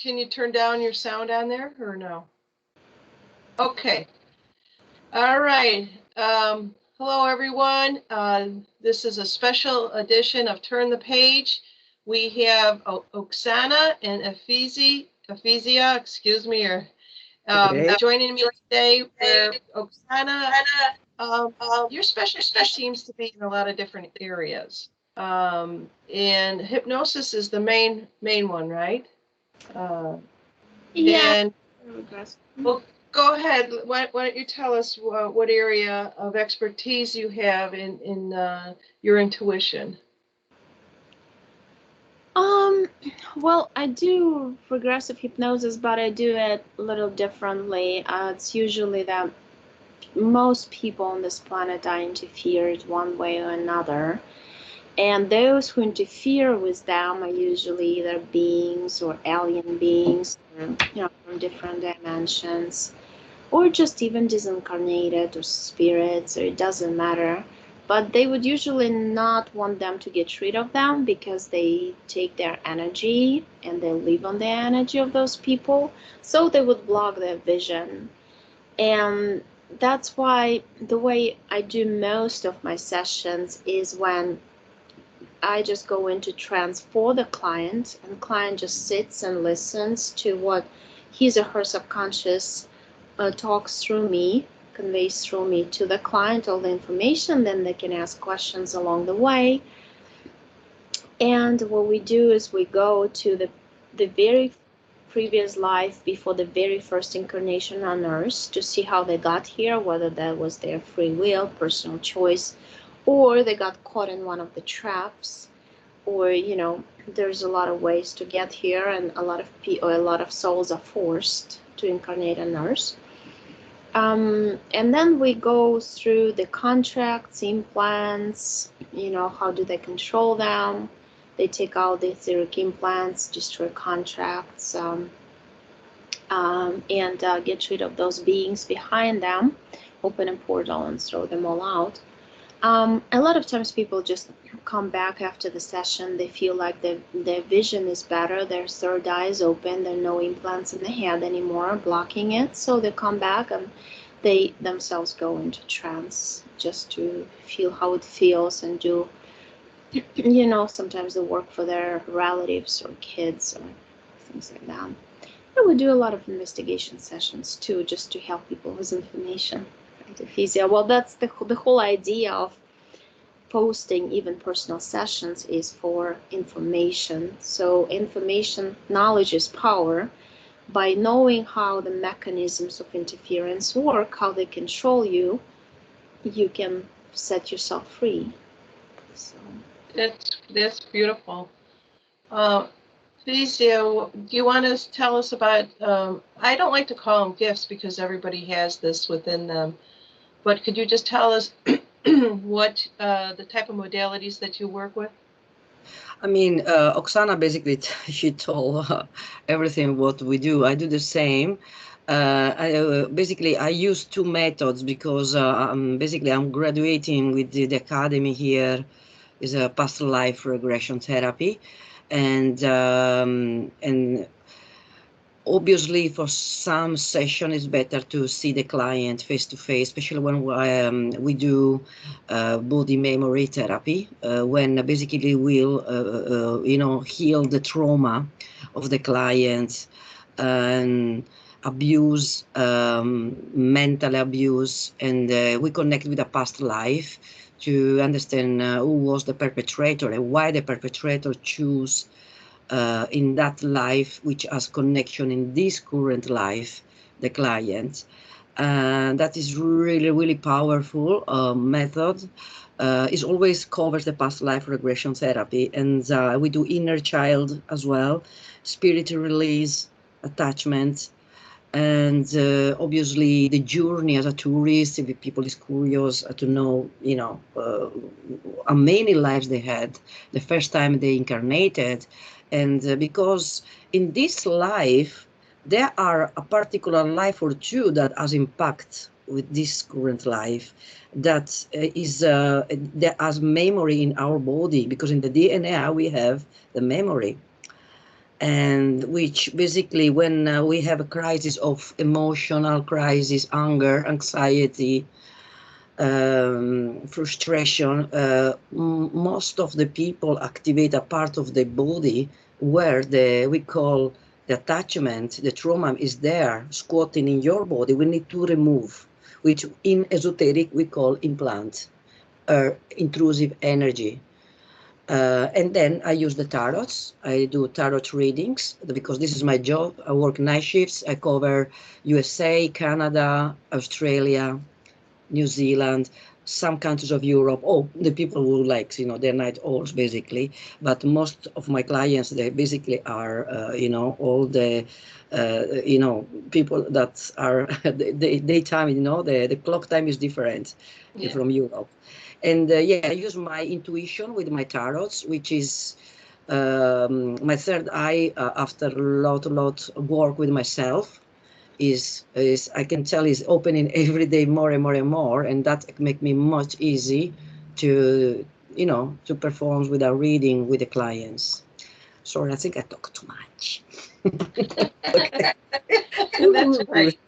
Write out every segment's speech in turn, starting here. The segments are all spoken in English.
can you turn down your sound on there or no? Okay. All right. Hello, everyone. This is a special edition of Turn the Page. We have Oksana and Efisia, excuse me, joining me today. Where Oksana, your specialty seems to be in a lot of different areas, and hypnosis is the main one, right? Yeah. And well, go ahead. Why don't you tell us what area of expertise you have in your intuition? Well, I do progressive hypnosis, but I do it a little differently. It's usually that most people on this planet are interfered one way or another. And those who interfere with them are usually either beings or alien beings, or, from different dimensions, or just even disincarnated or spirits, or it doesn't matter. But they would usually not want them to get rid of them because they take their energy and they live on the energy of those people. So they would block their vision. And that's why the way I do most of my sessions is when I just go into trance for the client, and the client just sits and listens to what his or her subconscious talks through me, conveys through me to the client all the information. Then they can ask questions along the way. And what we do is we go to the very previous life before the very first incarnation on Earth to see how they got here, whether that was their free will, personal choice, or they got caught in one of the traps, or there's a lot of ways to get here, and a lot of souls are forced to incarnate on Earth. And then we go through the contracts, implants, how do they control them? They take out the etheric implants, destroy contracts, and get rid of those beings behind them, open a portal and throw them all out. A lot of times people just come back after the session. They feel like their vision is better, their third eye is open, there are no implants in the head anymore blocking it. So they come back and they themselves go into trance just to feel how it feels and do, sometimes they work for their relatives or kids or things like that. And we do a lot of investigation sessions too, just to help people with information. Efisia. Well, that's the whole idea of posting even personal sessions is for information. So information, knowledge is power. By knowing how the mechanisms of interference work, how they control you, you can set yourself free. So That's beautiful. Efisia, do you want to tell us about? I don't like to call them gifts because everybody has this within them. But could you just tell us what the type of modalities that you work with? I mean, Oksana basically she told everything what we do. I do the same. Basically, I use two methods because I'm graduating with the academy here. Is a past life regression therapy, and obviously for some session it's better to see the client face to face, especially when we do body memory therapy, when basically we'll heal the trauma of the client and abuse, mental abuse, and we connect with a past life to understand who was the perpetrator and why the perpetrator chose in that life, which has connection in this current life, the client. That is really, really powerful method. It always covers the past life regression therapy. And we do inner child as well, spirit release, attachment, and obviously the journey as a tourist, if people is curious to know, how many lives they had the first time they incarnated. And because in this life, there are a particular life or two that has impact with this current life, that has memory in our body, because in the DNA we have the memory. and which basically when we have a crisis of emotional crisis, anger, anxiety, frustration, most of the people activate a part of the body where we call the attachment, the trauma is there, squatting in your body. We need to remove, which in esoteric we call implant, or intrusive energy. And then I use the tarots. I do tarot readings because this is my job. I work night shifts. I cover USA, Canada, Australia, New Zealand, some countries of Europe. Oh, the people who like, they're night owls basically. But most of my clients, they basically are, all the, people that are the daytime, the clock time is different from Europe. And I use my intuition with my tarots, which is my third eye after a lot work with myself. Is I can tell is opening every day more and more and more, and that make me much easy to to perform with a reading with the clients. Sorry, I think I talk too much. That's right.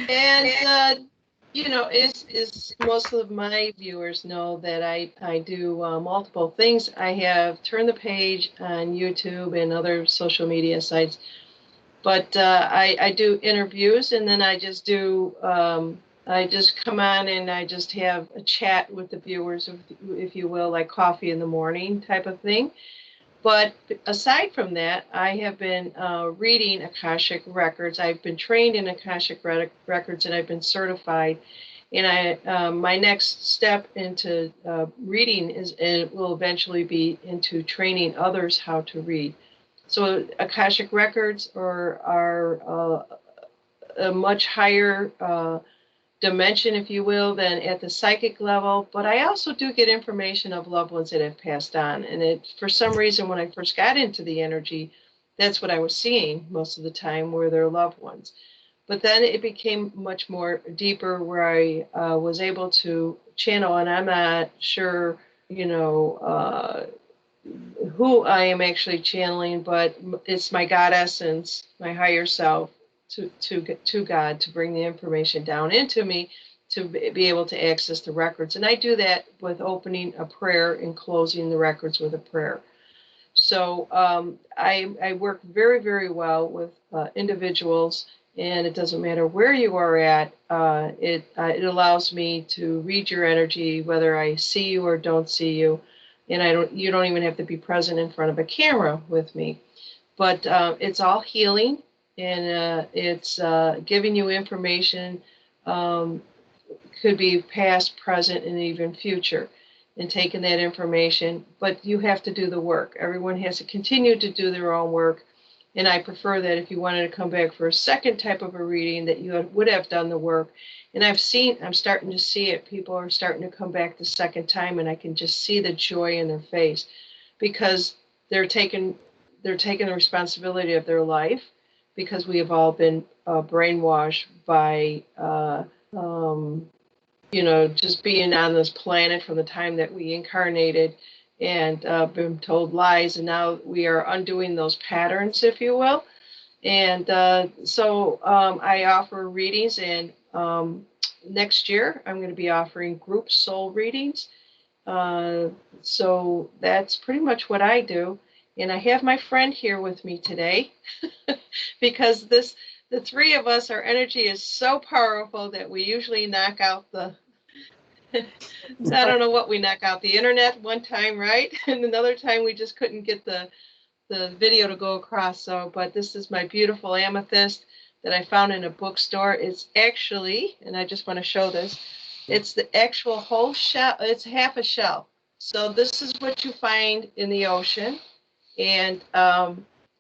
And as most of my viewers know that I do multiple things. I have Turn the Page on YouTube and other social media sites. But I do interviews, and then I just do, I just come on and I just have a chat with the viewers, if you will, like coffee in the morning type of thing. But aside from that, I have been reading Akashic Records. I've been trained in Akashic Records, and I've been certified. And my next step into reading will eventually be into training others how to read. So Akashic Records are a much higher dimension, if you will, than at the psychic level. But I also do get information of loved ones that have passed on. And for some reason, when I first got into the energy, that's what I was seeing most of the time were their loved ones. But then it became much more deeper where I was able to channel, and I'm not sure, who I am actually channeling, but it's my God essence, my higher self, to God, to bring the information down into me to be able to access the records. And I do that with opening a prayer and closing the records with a prayer. So I work very, very well with individuals, and it doesn't matter where you are at. It allows me to read your energy, whether I see you or don't see you. And you don't even have to be present in front of a camera with me. But it's all healing, and it's giving you information, could be past, present, and even future, and taking that information. But you have to do the work. Everyone has to continue to do their own work. And I prefer that if you wanted to come back for a second type of a reading, that you would have done the work. And I'm starting to see it. People are starting to come back the second time, and I can just see the joy in their face, because they're taking the responsibility of their life, because we have all been brainwashed by, just being on this planet from the time that we incarnated, and been told lies, and now we are undoing those patterns, if you will. And so I offer readings, and next year I'm going to be offering group soul readings. So that's pretty much what I do. And I have my friend here with me today because the three of us, our energy is so powerful that we usually knock out I don't know what we knock out, the internet one time, right? And another time we just couldn't get the video to go across. So, but this is my beautiful amethyst that I found in a bookstore. It's actually, and I just want to show this, it's the actual whole shell. It's half a shell. So this is what you find in the ocean. And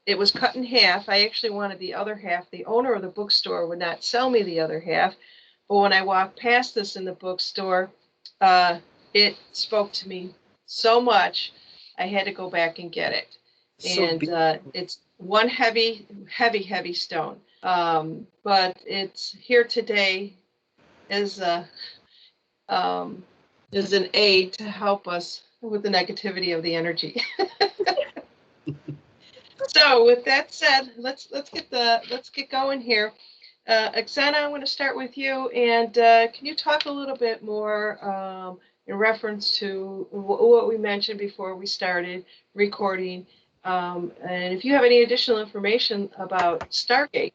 it was cut in half. I actually wanted the other half. The owner of the bookstore would not sell me the other half. But when I walked past this in the bookstore, it spoke to me so much, I had to go back and get it. So and it's one heavy stone. But it's here today as an aid to help us with the negativity of the energy. So with that said, let's get going here. Oksana, I want to start with you, and can you talk a little bit more in reference to what we mentioned before we started recording, and if you have any additional information about Stargate?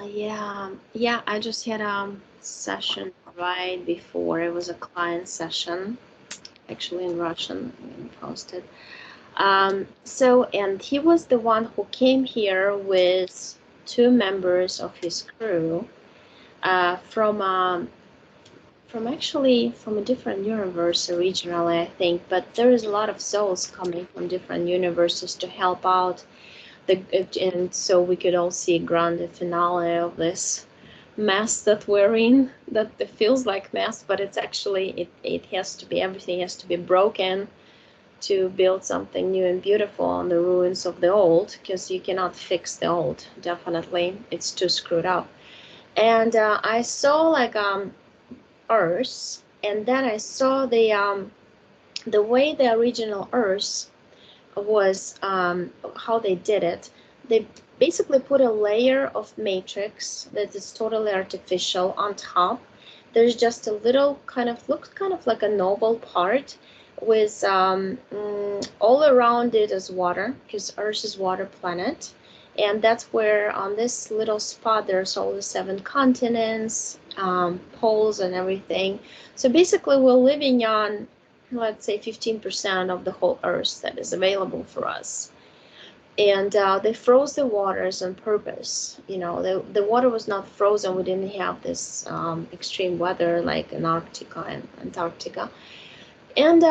Yeah, I just had a session right before. It was a client session, actually in Russian, and posted. And he was the one who came here with two members of his crew from actually from a different universe originally, I think. But there is a lot of souls coming from different universes to help out and so we could all see a grand finale of this mess that we're in, that it feels like mess, but it's actually it has to be, everything has to be broken to build something new and beautiful on the ruins of the old, because you cannot fix the old, definitely, it's too screwed up. And I saw like Earth, and then I saw the way the original Earth was, how they did it. They basically put a layer of matrix that is totally artificial on top. There's just a little looks kind of like a noble part with all around it is water, because Earth is water planet. And that's where on this little spot there's all the 7 continents, poles and everything. So basically we're living on, let's say, 15% of the whole Earth that is available for us. And they froze the waters on purpose. You know, the water was not frozen. We didn't have this extreme weather like Antarctica and Antarctica. And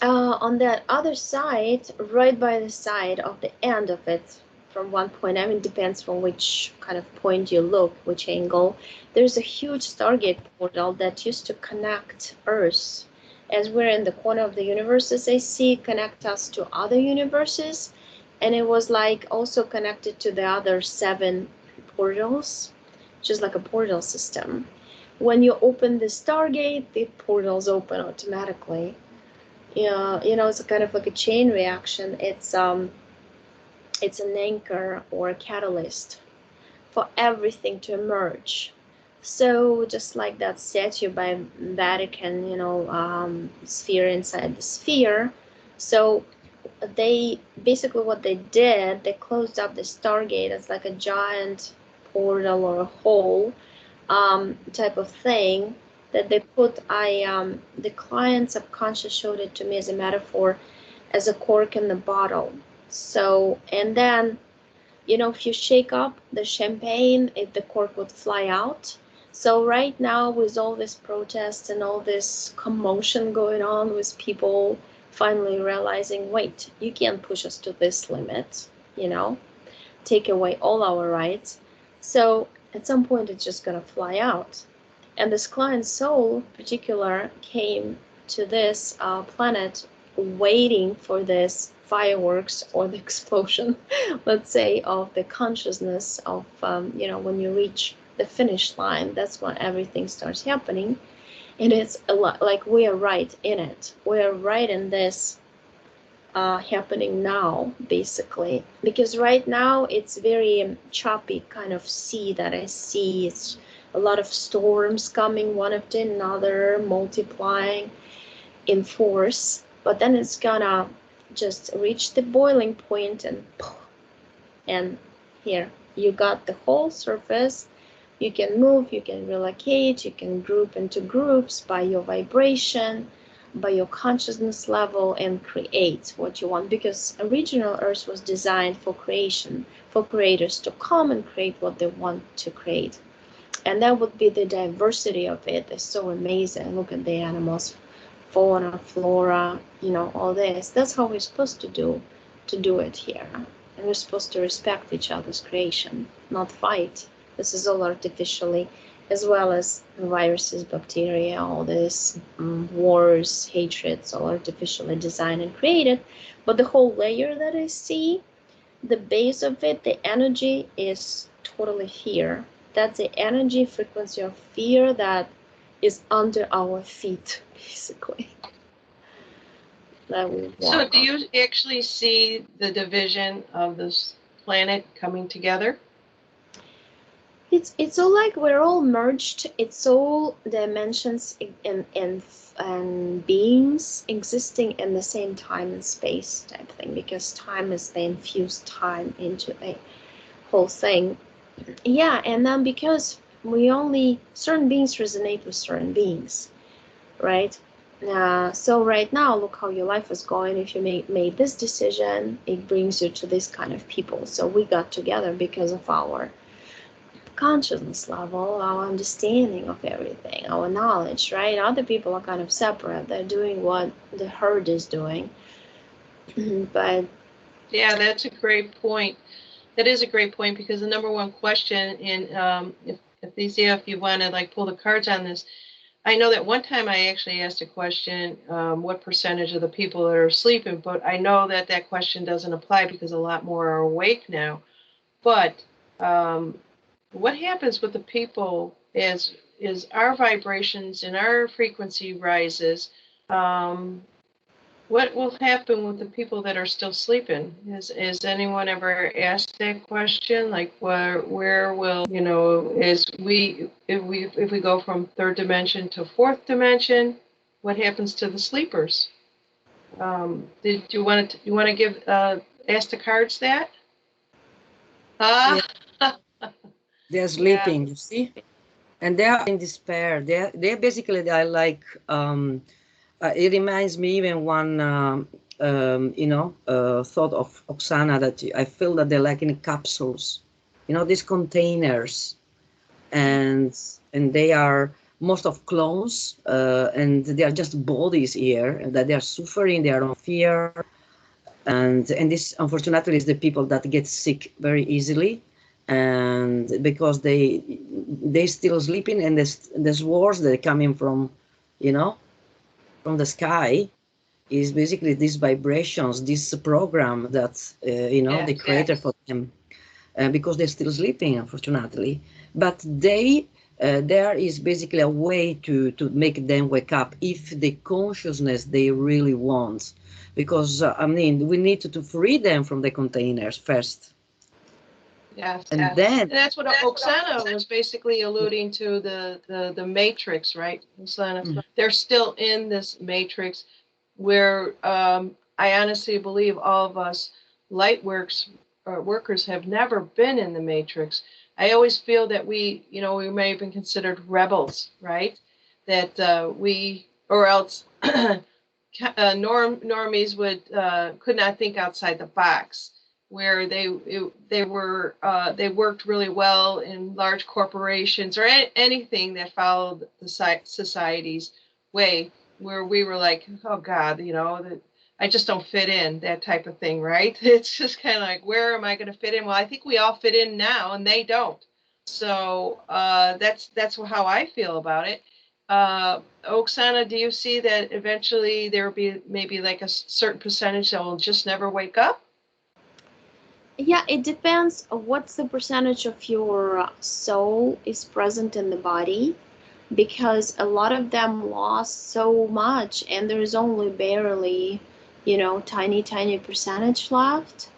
on that other side, right by the side of the end of it, from one point, I mean, it depends from which kind of point you look, which angle, there's a huge Stargate portal that used to connect Earth, as we're in the corner of the universe, as I see, connect us to other universes. And it was like also connected to the other 7 portals, just like a portal system. When you open the Stargate, the portals open automatically. Yeah, you know, it's a kind of like a chain reaction. It's an anchor or a catalyst for everything to emerge. So just like that statue by Vatican, you know, sphere inside the sphere. So they basically, what they did, they closed up the Stargate as like a giant portal or a hole type of thing that they put. The client subconscious showed it to me as a metaphor, as a cork in the bottle. So, and then, you know, if you shake up the champagne, the cork would fly out. So right now, with all this protest and all this commotion going on, with people finally realizing, wait, you can't push us to this limit, you know, take away all our rights. So at some point, it's just going to fly out. And this client's soul, in particular, came to this planet waiting for this fireworks or the explosion, let's say, of the consciousness of, you know, when you reach the finish line, that's when everything starts happening. And it's a lot like we are right in it. We are right in this happening now, basically, because right now it's very choppy kind of sea that I see. It's a lot of storms coming one after another, multiplying in force, but then it's gonna just reach the boiling point and here you got the whole surface. You can move, you can relocate, you can group into groups by your vibration, by your consciousness level, and create what you want, because original Earth was designed for creation, for creators to come and create what they want to create. And that would be the diversity of it. It's so amazing. Look at the animals, fauna, flora, you know, all this. That's how we're supposed to do it here. And we're supposed to respect each other's creation, not fight. This is all artificially, as well as viruses, bacteria, all this, wars, hatreds, all artificially designed and created. But the whole layer that I see, the base of it, the energy is totally here. That's the energy frequency of fear that is under our feet, basically. that we So walk do on. you actually see the division of this planet coming together? It's all like we're all merged. It's all dimensions and beings existing in the same time and space type thing, because time is the infused time into a whole thing. Yeah, and then because we only certain beings resonate with certain beings, right? So right now, look how your life is going. If you made this decision, it brings you to this kind of people. So we got together because of our consciousness level, our understanding of everything, our knowledge, right? Other people are kind of separate. They're doing what the herd is doing. But Yeah, that's a great point. That is a great point, because the number one question in if you want to like pull the cards on this, I know that one time I actually asked a question, what percentage of the people that are sleeping, but I know that that question doesn't apply because a lot more are awake now. But what happens with the people is our vibrations and our frequency rises. What will happen with the people that are still sleeping? Is anyone ever asked that question? Like, where will, is if we go from third dimension to fourth dimension, what happens to the sleepers? Did you want to give ask the cards that? Yeah, Ah, they're yeah. sleeping, you see, and they are in despair. They're basically they are like it reminds me even one thought of Oksana, that I feel that they're like in capsules, these containers, and they are most of clones, and they are just bodies here that they are suffering, they are on fear, and this unfortunately is the people that get sick very easily, and because they still sleeping, and there's wars that are coming from, you know from the sky, is basically these vibrations, this program that Yes, they created for them, because they're still sleeping, unfortunately. But there is basically a way to make them wake up if the consciousness they really want, because I mean we need to free them from the containers first, yes. and And then that's what Oksana was basically alluding to, the matrix, right? Oksana, Mhm. they're still in this matrix where I honestly believe all of us light workers have never been in the matrix. I always feel that we may have been considered rebels, right? That or else normies could not think outside the box, where they worked really well in large corporations or anything that followed the society's way, where we were like, oh God, that I just don't fit in, that type of thing, right? It's just kind of like, where am I going to fit in? Well, I think we all fit in now, and they don't. So that's how I feel about it. Oksana, do you see that eventually there will be maybe like a certain percentage that will just never wake up? yeah, it depends on what's the percentage of your soul is present in the body, because a lot of them lost so much and there's only barely, tiny percentage left.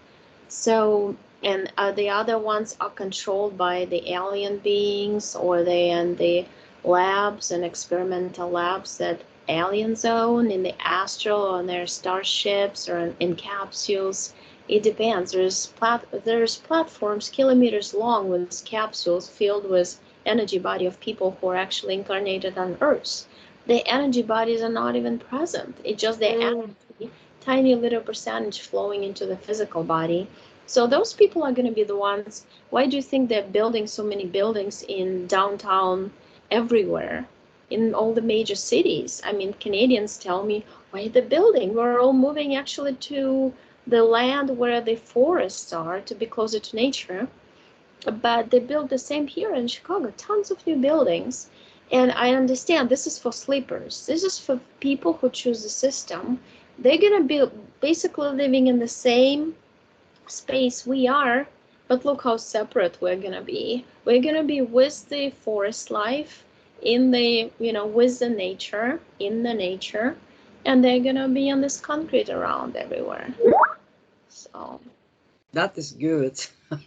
So, and the other ones are controlled by the alien beings, or they in the labs and experimental labs that aliens own in the astral, on their starships, or in capsules. It depends. There's platforms kilometers long with capsules filled with energy body of people who are actually incarnated on Earth. The energy bodies are not even present. It's just the energy, tiny little percentage flowing into the physical body. So those people are going to be the ones. Why do you think they're building so many buildings in downtown everywhere, in all the major cities? I mean, Canadians tell me, why the building? We're all moving actually to the land where the forests are to be closer to nature. But they build the same here in Chicago, tons of new buildings. And I understand this is for sleepers. This is for people who choose the system. They're going to be basically living in the same space we are, but look how separate we're gonna be. We're gonna be with the forest life, in the with the nature, in the nature, And they're gonna be on this concrete around everywhere. So That is good.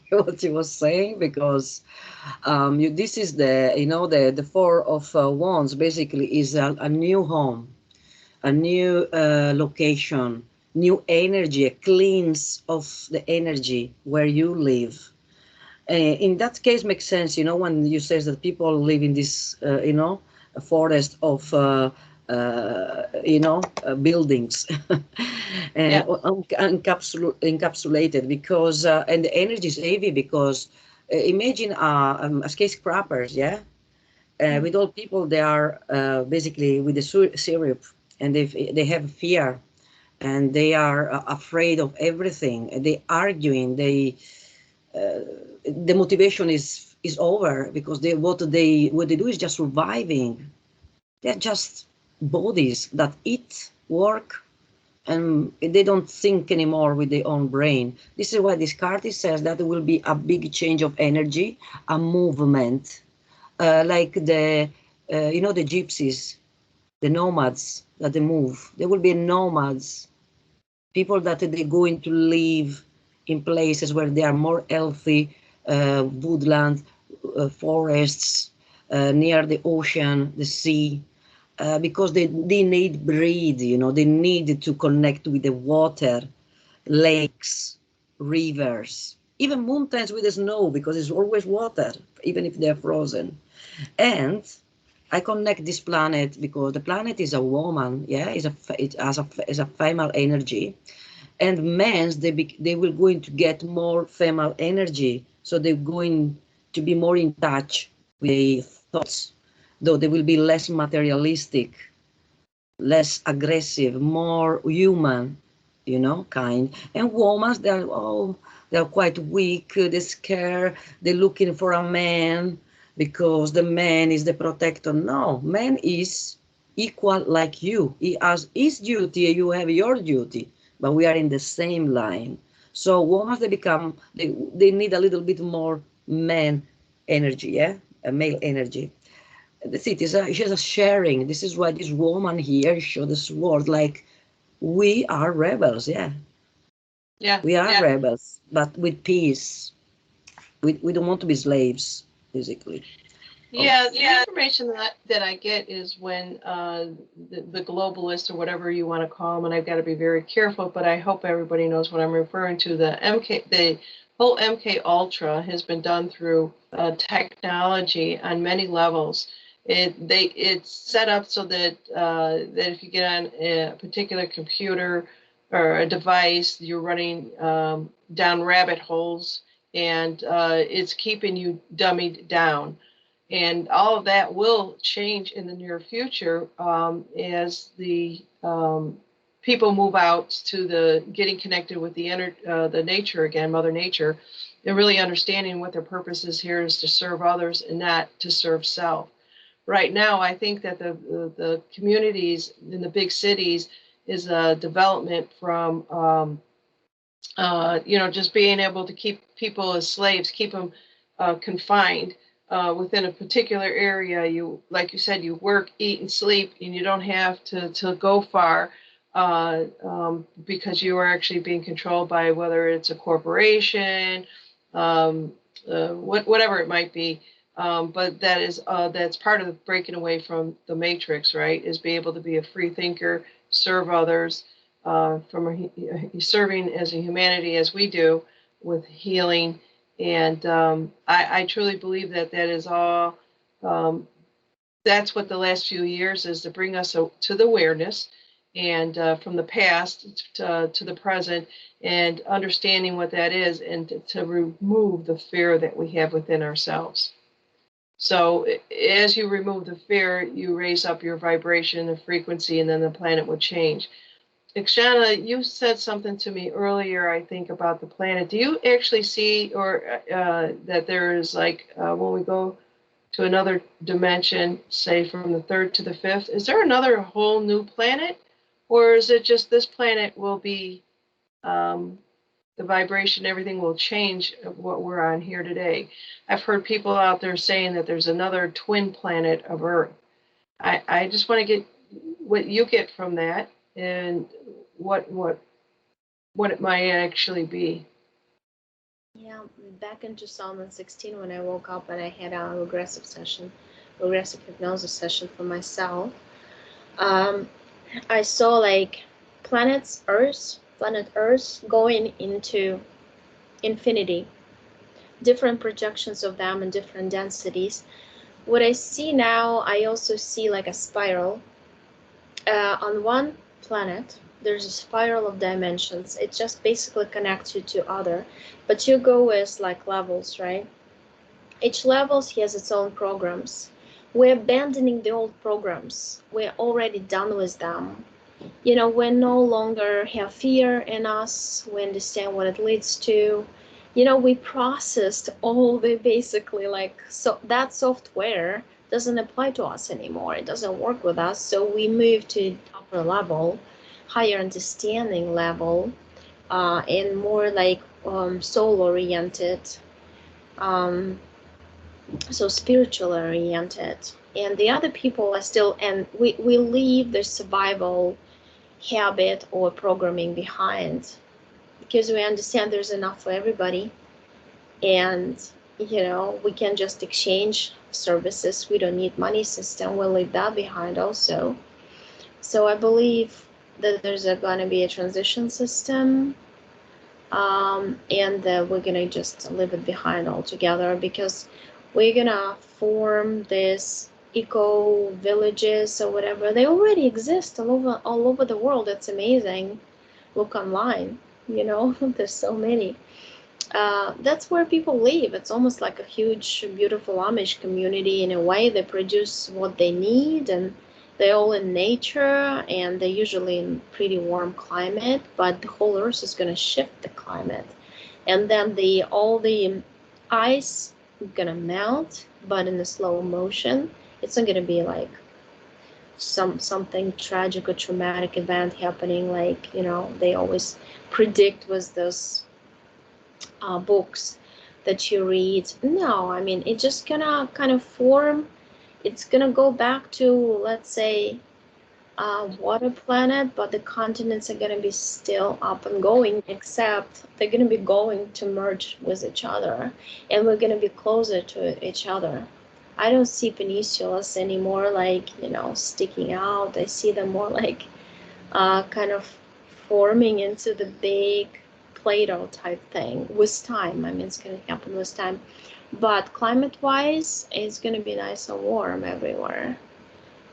What you was saying, because this is the four of wands basically is a new home, a new location, new energy, a cleanse of the energy where you live. In that case, makes sense. When you say that people live in this, a forest of, buildings, Yeah. encapsulated, because and the energy is heavy because imagine skyscrapers, yeah. With all people, they are basically with the syrup, and they have fear, and they are afraid of everything. They arguing. The motivation is over because what they do is just surviving. They're just bodies that eat, work, and they don't think anymore with their own brain. This is why this card says that there will be a big change of energy, a movement, like the gypsies, the nomads that they move. There will be nomads, people that they're going to live in places where they are more healthy, woodland, forests, near the ocean, the sea, because they need breathe, they need to connect with the water, lakes, rivers, even mountains with the snow, because it's always water, even if they're frozen. And I connect this planet because the planet is a woman, yeah, is a female energy, and men's they will going to get more female energy, so they're going to be more in touch with their thoughts, though they will be less materialistic, less aggressive, more human, kind. And women, they're quite weak, they're scared, they're looking for a man because the man is the protector. No, man is equal like you. He has his duty, you have your duty, but we are in the same line. So women, they need a little bit more man energy, yeah, a male energy. That's it. She's a sharing. This is why this woman here showed the sword. Like, we are rebels, yeah. Yeah. We are rebels, but with peace. We don't want to be slaves, basically. Yeah, the information that I get is when the globalists, or whatever you want to call them, and I've got to be very careful, but I hope everybody knows what I'm referring to. The whole MK Ultra has been done through technology on many levels. It's set up so that that if you get on a particular computer or a device, you're running down rabbit holes, and it's keeping you dummied down. And all of that will change in the near future as the people move out to the getting connected with the nature again, Mother Nature, and really understanding what their purpose is here is to serve others and not to serve self. Right now, I think that the communities in the big cities is a development from just being able to keep people as slaves, keep them confined within a particular area. You, like you said, you work, eat, and sleep, and you don't have to go far because you are actually being controlled by whether it's a corporation, whatever it might be. But that's part of the breaking away from the matrix, right? Is be able to be a free thinker, serve others, from serving as a humanity as we do with healing. And I truly believe that is all. That's what the last few years is, to bring us to the awareness, and from the past to the present, and understanding what that is, and to remove the fear that we have within ourselves. So as you remove the fear, you raise up your vibration and frequency, and then the planet would change. Oksana, you said something to me earlier, I think, about the planet. Do you actually see, or that there is when we go to another dimension, say from the third to the fifth, is there another whole new planet? Or is it just this planet will be, the vibration, everything will change of what we're on here today? I've heard people out there saying that there's another twin planet of Earth. I just want to get what you get from that. and what it might actually be. Yeah, back in 2016 when I woke up and I had a regressive hypnosis session for myself, I saw like planet Earth going into infinity, different projections of them in different densities. What I see now, I also see like a spiral. On one planet, there's a spiral of dimensions. It just basically connects you to other, but you go with like levels, right? Each level has its own programs. We're abandoning the old programs. We're already done with them. You know, we no longer have fear in us. We understand what it leads to. You know, we processed all the basically like, so that software doesn't apply to us anymore. It doesn't work with us. So we move to upper level, higher understanding level, and more like soul oriented, um, so spiritual oriented. And the other people are still, and we leave the survival habit or programming behind because we understand there's enough for everybody, and you know we can just exchange services. We don't need money system. We'll leave that behind also. So I believe that there's going to be a transition system, and we're gonna just leave it behind altogether because we're gonna form this eco villages or whatever. They already exist all over the world. It's amazing. Look online, you know, there's so many. That's where people live. It's almost like a huge, beautiful Amish community in a way. They produce what they need, and they're all in nature, and they're usually in pretty warm climate. But the whole Earth is going to shift the climate, and then all the ice is going to melt, but in a slow motion. It's not going to be like something tragic or traumatic event happening, like you know they always predict with those books that you read. No, I mean, it's just gonna kind of form, it's gonna go back to, let's say, water planet, but the continents are gonna be still up and going, except they're gonna be going to merge with each other, and we're gonna be closer to each other. I don't see peninsulas anymore, like, you know, sticking out. I see them more like kind of forming into the big Plato type thing with time. I mean, it's going to happen with time. But climate-wise, it's going to be nice and warm everywhere.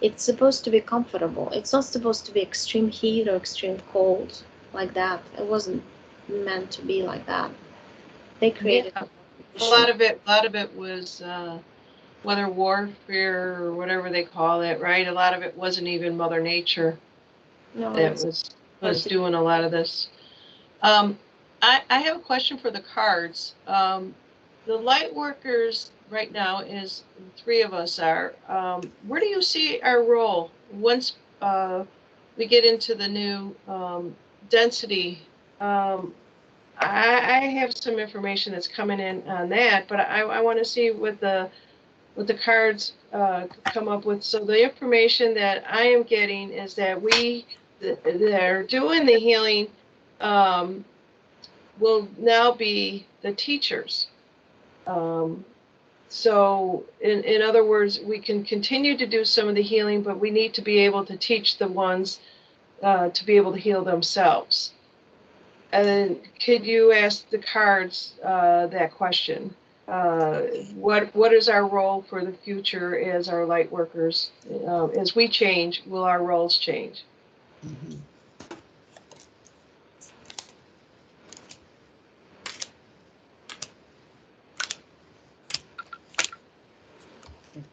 It's supposed to be comfortable. It's not supposed to be extreme heat or extreme cold like that. It wasn't meant to be like that. They created a lot of it was weather warfare or whatever they call it, right? A lot of it wasn't even Mother Nature that was doing a lot of this. I have a question for the cards. The light workers right now is three of us are. Where do you see our role once we get into the new density? I have some information that's coming in on that, but I want to see what the cards come up with. So the information that I am getting is that they're doing the healing will now be the teachers. So in other words, we can continue to do some of the healing, but we need to be able to teach the ones to be able to heal themselves. And could you ask the cards that question? What is our role for the future as our light workers? As we change, will our roles change? Mm-hmm.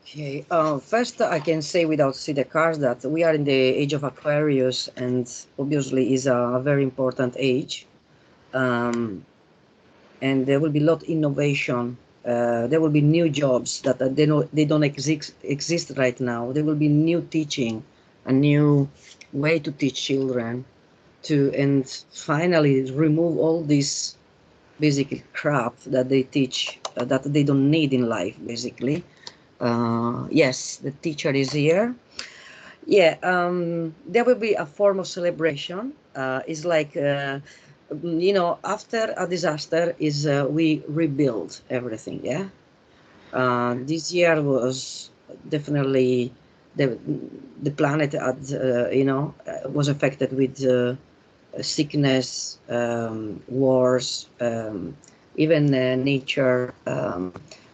Okay. First, I can say without see the cards that we are in the age of Aquarius, and obviously is a very important age. And there will be a lot of innovation. There will be new jobs that they don't exist right now. There will be new teaching, a new way to teach children, and finally remove all this basic crap that they teach that they don't need in life, basically. Yes, the teacher is here. Yeah, there will be a form of celebration. It's like, after a disaster is we rebuild everything. Yeah. This year was definitely the the planet had, was affected with sickness, wars, even nature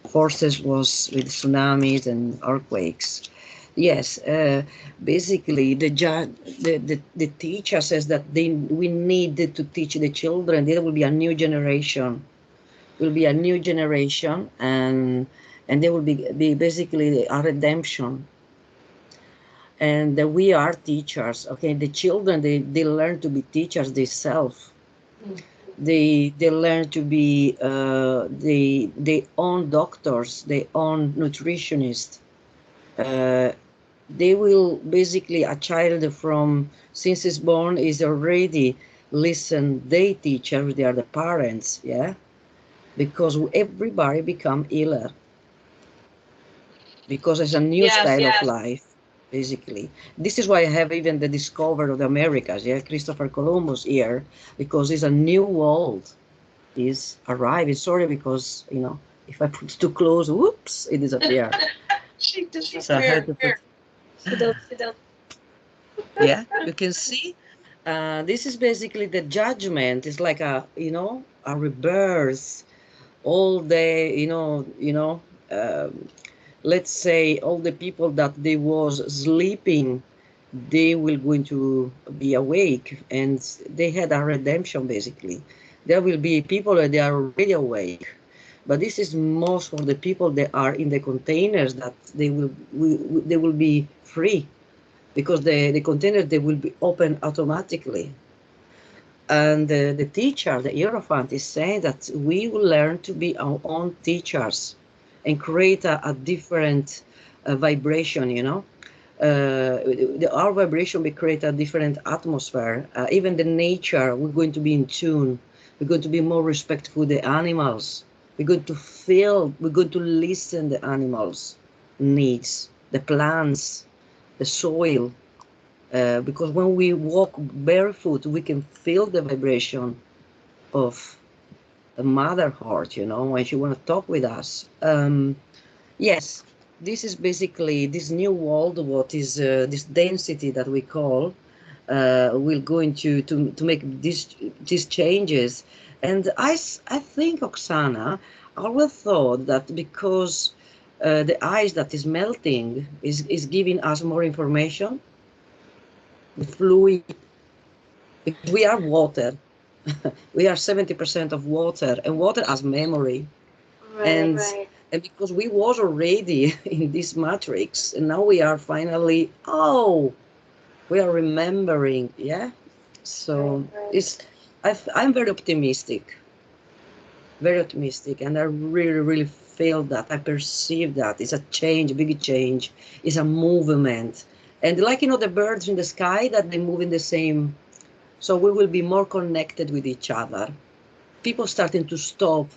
forces was with tsunamis and earthquakes. Yes, basically the teacher says that we need to teach the children. There will be a new generation. Will be a new generation, and there will be basically a redemption. And we are teachers. Okay, the children they learn to be teachers themselves. They learn to be they own doctors, they own nutritionists. Uh, they will basically a child from since he's born is already listen they teacher they are the parents, yeah, because everybody become iller because it's a new Yes. style of life. Basically, this is why I have even the discovery of the Americas, yeah, Christopher Columbus here, because it's a new world is arriving. Sorry, because if I put it too close, whoops, it disappeared. She So I had disappeared. to put, Sit down. yeah, you can see. This is basically the judgment. It's like a rebirth. All the let's say all the people that they was sleeping, they will going to be awake, and they had a redemption. Basically, there will be people that they are already awake, but this is most for the people that are in the containers that they will be free because the containers they will be open automatically. And the teacher, the Hierophant, is saying that we will learn to be our own teachers and create a different vibration, our vibration will create a different atmosphere. Even the nature, we're going to be in tune. We're going to be more respectful of the animals. We're going to feel, we're going to listen the animals' needs, the plants, the soil, because when we walk barefoot, we can feel the vibration of the mother heart, when she want to talk with us. Yes, this is basically this new world, what is this density that we call, will going to make these changes. And I think, Oksana, I always thought that because the ice that is melting is giving us more information, the fluid, because we are water. We are 70% of water, and water has memory. And Right. and because we was already in this matrix, and now we are finally, we are remembering, yeah. So it's I'm very optimistic, and I really really feel that, I perceive that it's a change, a big change. It's a movement, and like the birds in the sky that they move in the same. So we will be more connected with each other. People starting to stop,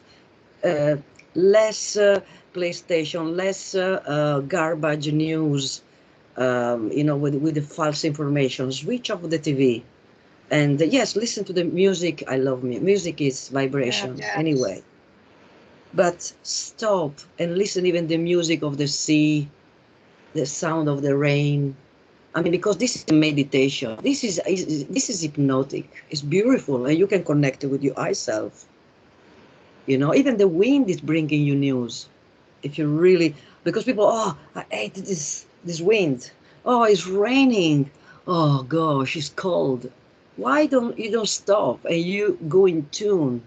uh, less PlayStation, less garbage news, with the false information. Switch off the TV. And yes, listen to the music. I love music. Music is vibration anyway. But stop and listen even the music of the sea, the sound of the rain. I mean, because this is meditation. This is hypnotic. It's beautiful, and you can connect it with your eye self. Even the wind is bringing you news. If you really, because people, I hate this wind. Oh, it's raining. Oh gosh, it's cold. Why don't stop and you go in tune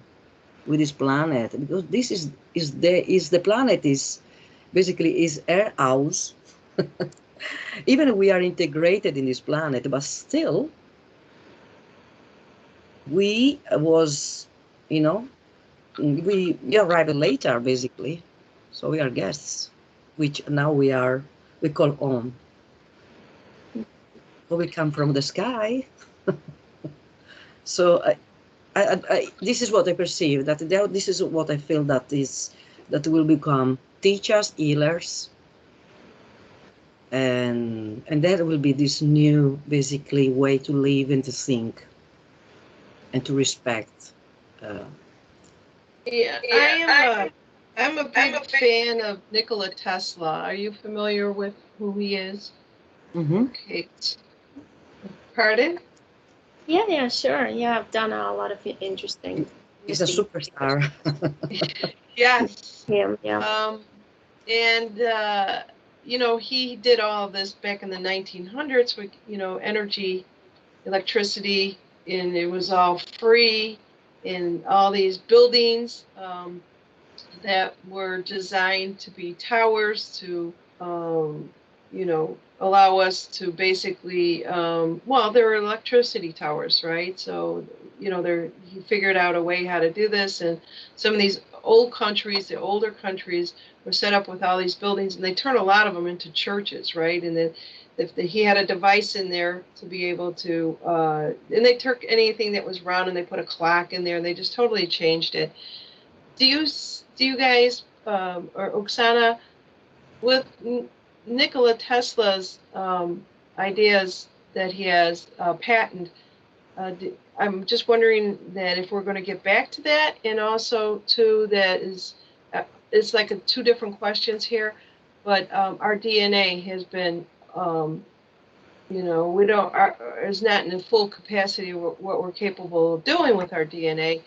with this planet? Because this is the planet is basically is our house. Even we are integrated in this planet, but still we was, we arrived later basically, so we are guests, which now we call home. So we come from the sky. So this is what I perceive, that this is what I feel, that will become teachers, healers, and that will be this new, basically, way to live and to think and to respect. Uh, Yeah, I'm a big fan of Nikola Tesla. Are you familiar with who he is? mhm. Okay. Pardon? Yeah, sure. Yeah, I've done a lot of interesting He's a things. superstar. Yes. Him, yeah. Um, and he did all of this back in the 1900s with, energy, electricity, and it was all free in all these buildings that were designed to be towers to, allow us to basically, they're electricity towers, right? So, he figured out a way how to do this. And some of these old countries, the older countries, were set up with all these buildings, and they turned a lot of them into churches, right? And then he had a device in there to be able to, and they took anything that was round and they put a clock in there, and they just totally changed it. Do you guys, or Oksana, with Nikola Tesla's ideas that he has patented? I'm just wondering that if we're going to get back to that, and also too that is, it's like two different questions here, but our DNA has been, we don't is not in the full capacity of what we're capable of doing with our DNA.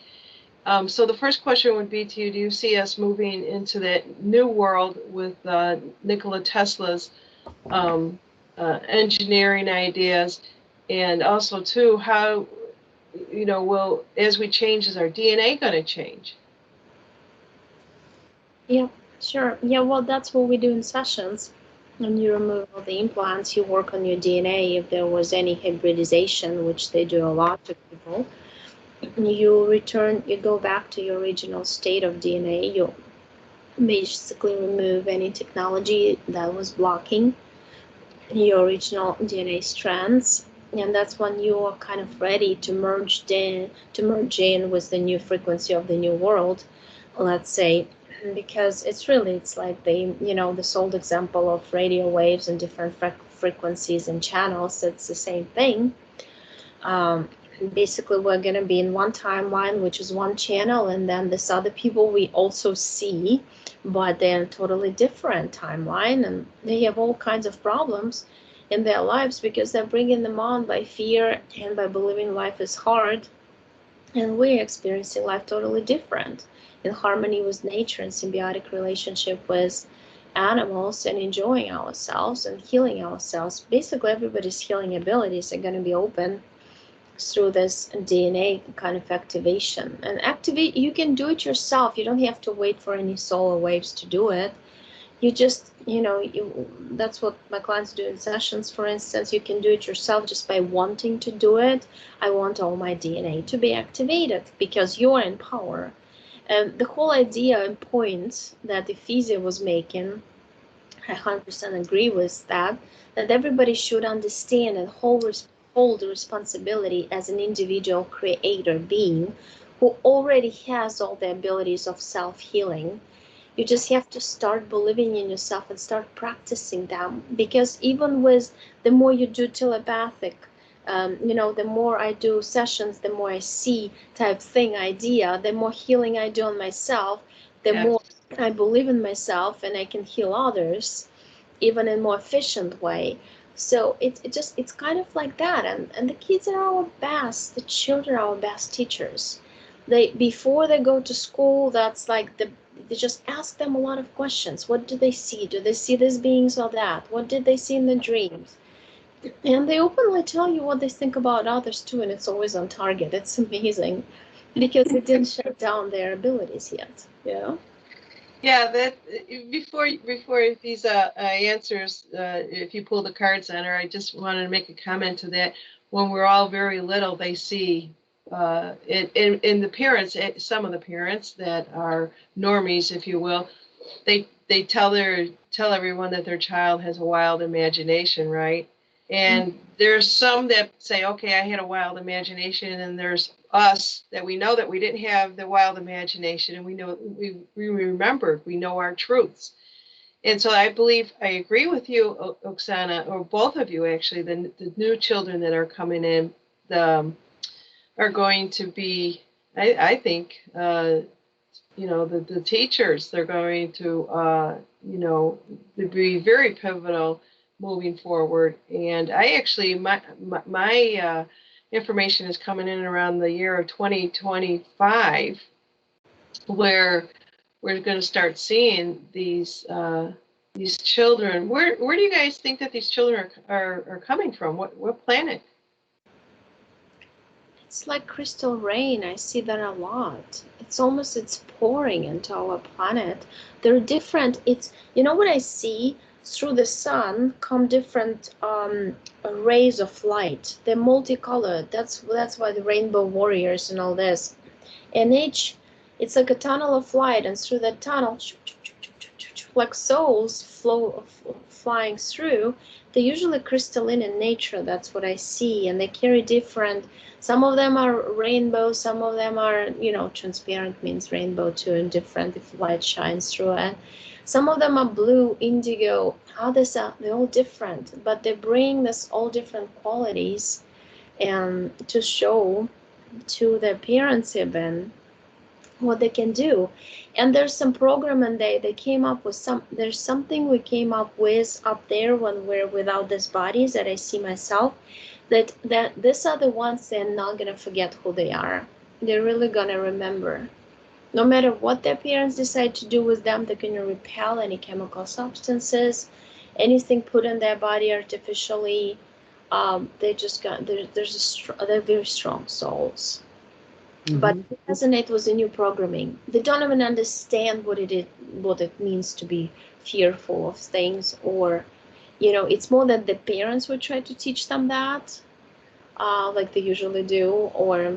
So the first question would be to you: do you see us moving into that new world with Nikola Tesla's engineering ideas, and also too how will, as we change, is our DNA going to change? Yeah, sure. Yeah, well, that's what we do in sessions. When you remove all the implants, you work on your DNA. If there was any hybridization, which they do a lot to people, you go back to your original state of DNA. You basically remove any technology that was blocking your original DNA strands. And that's when you are kind of ready to merge in with the new frequency of the new world, let's say, because it's like this old example of radio waves and different frequencies and channels. It's the same thing. um, Basically we're going to be in one timeline, which is one channel, and then this other people we also see, but they're in a totally different timeline, and they have all kinds of problems in their lives because they're bringing them on by fear and by believing life is hard, and we're experiencing life totally different, in harmony with nature and symbiotic relationship with animals, and enjoying ourselves and healing ourselves. Basically everybody's healing abilities are going to be open through this DNA kind of activation. And activate, you can do it yourself. You don't have to wait for any solar waves to do it. You just, that's what my clients do in sessions, for instance. You can do it yourself just by wanting to do it. I want all my DNA to be activated because you're in power. And the whole idea and point that Efisia was making, I 100% agree with that everybody should understand and hold the responsibility as an individual creator being who already has all the abilities of self-healing. You just have to start believing in yourself and start practicing them, because even with the more you do telepathic, the more I do sessions, the more I see type thing idea, the more healing I do on myself, the more I believe in myself and I can heal others even in a more efficient way. So it's kind of like that, and the kids are our best, the children are our best teachers. They, before they go to school, that's like they just ask them a lot of questions. What do they see? Do they see these beings or that? What did they see in the dreams? And they openly tell you what they think about others too, and it's always on target. It's amazing because it didn't shut down their abilities yet. Yeah, that before these answers, if you pull the cards on her, I just wanted to make a comment to that. When we're all very little, they see in the parents, some of the parents that are normies, if you will, they tell everyone that their child has a wild imagination, right? And there's some that say, okay, I had a wild imagination, and there's us that we know that we didn't have the wild imagination, and we know we remembered, we know our truths. And so I believe I agree with you, Oksana, or both of you actually. The new children that are coming in are going to be, I think, you know, the teachers. They're going to, you know, be very pivotal moving forward. And I actually, my information is coming in around the year of 2025, where we're going to start seeing these children. Where do you guys think that these children are coming from? What planet? It's like crystal rain. I see that a lot. It's pouring into our planet. They're different. It's, you know what I see? Through the sun come different rays of light. They're multicolored. That's why the rainbow warriors and all this. And it's like a tunnel of light, and through that tunnel, like souls flying through. They're usually crystalline in nature. That's what I see, and they carry different. Some of them are rainbow. Some of them are, you know, transparent means rainbow too, and different if light shines through it. Some of them are blue, indigo. Others are, they're all different, but they bring this all different qualities, and to show to their parents even what they can do. And there's some program, and they came up with there's something we came up with up there when we're without these bodies that I see myself, that these are the ones they're not going to forget who they are. They're really going to remember. No matter what their parents decide to do with them, they're going to repel any chemical substances, anything put in their body artificially. They just got, they're very strong souls. But it resonates with the new programming. They don't even understand what it means to be fearful of things, or, you know, it's more that the parents would try to teach them that, like they usually do, or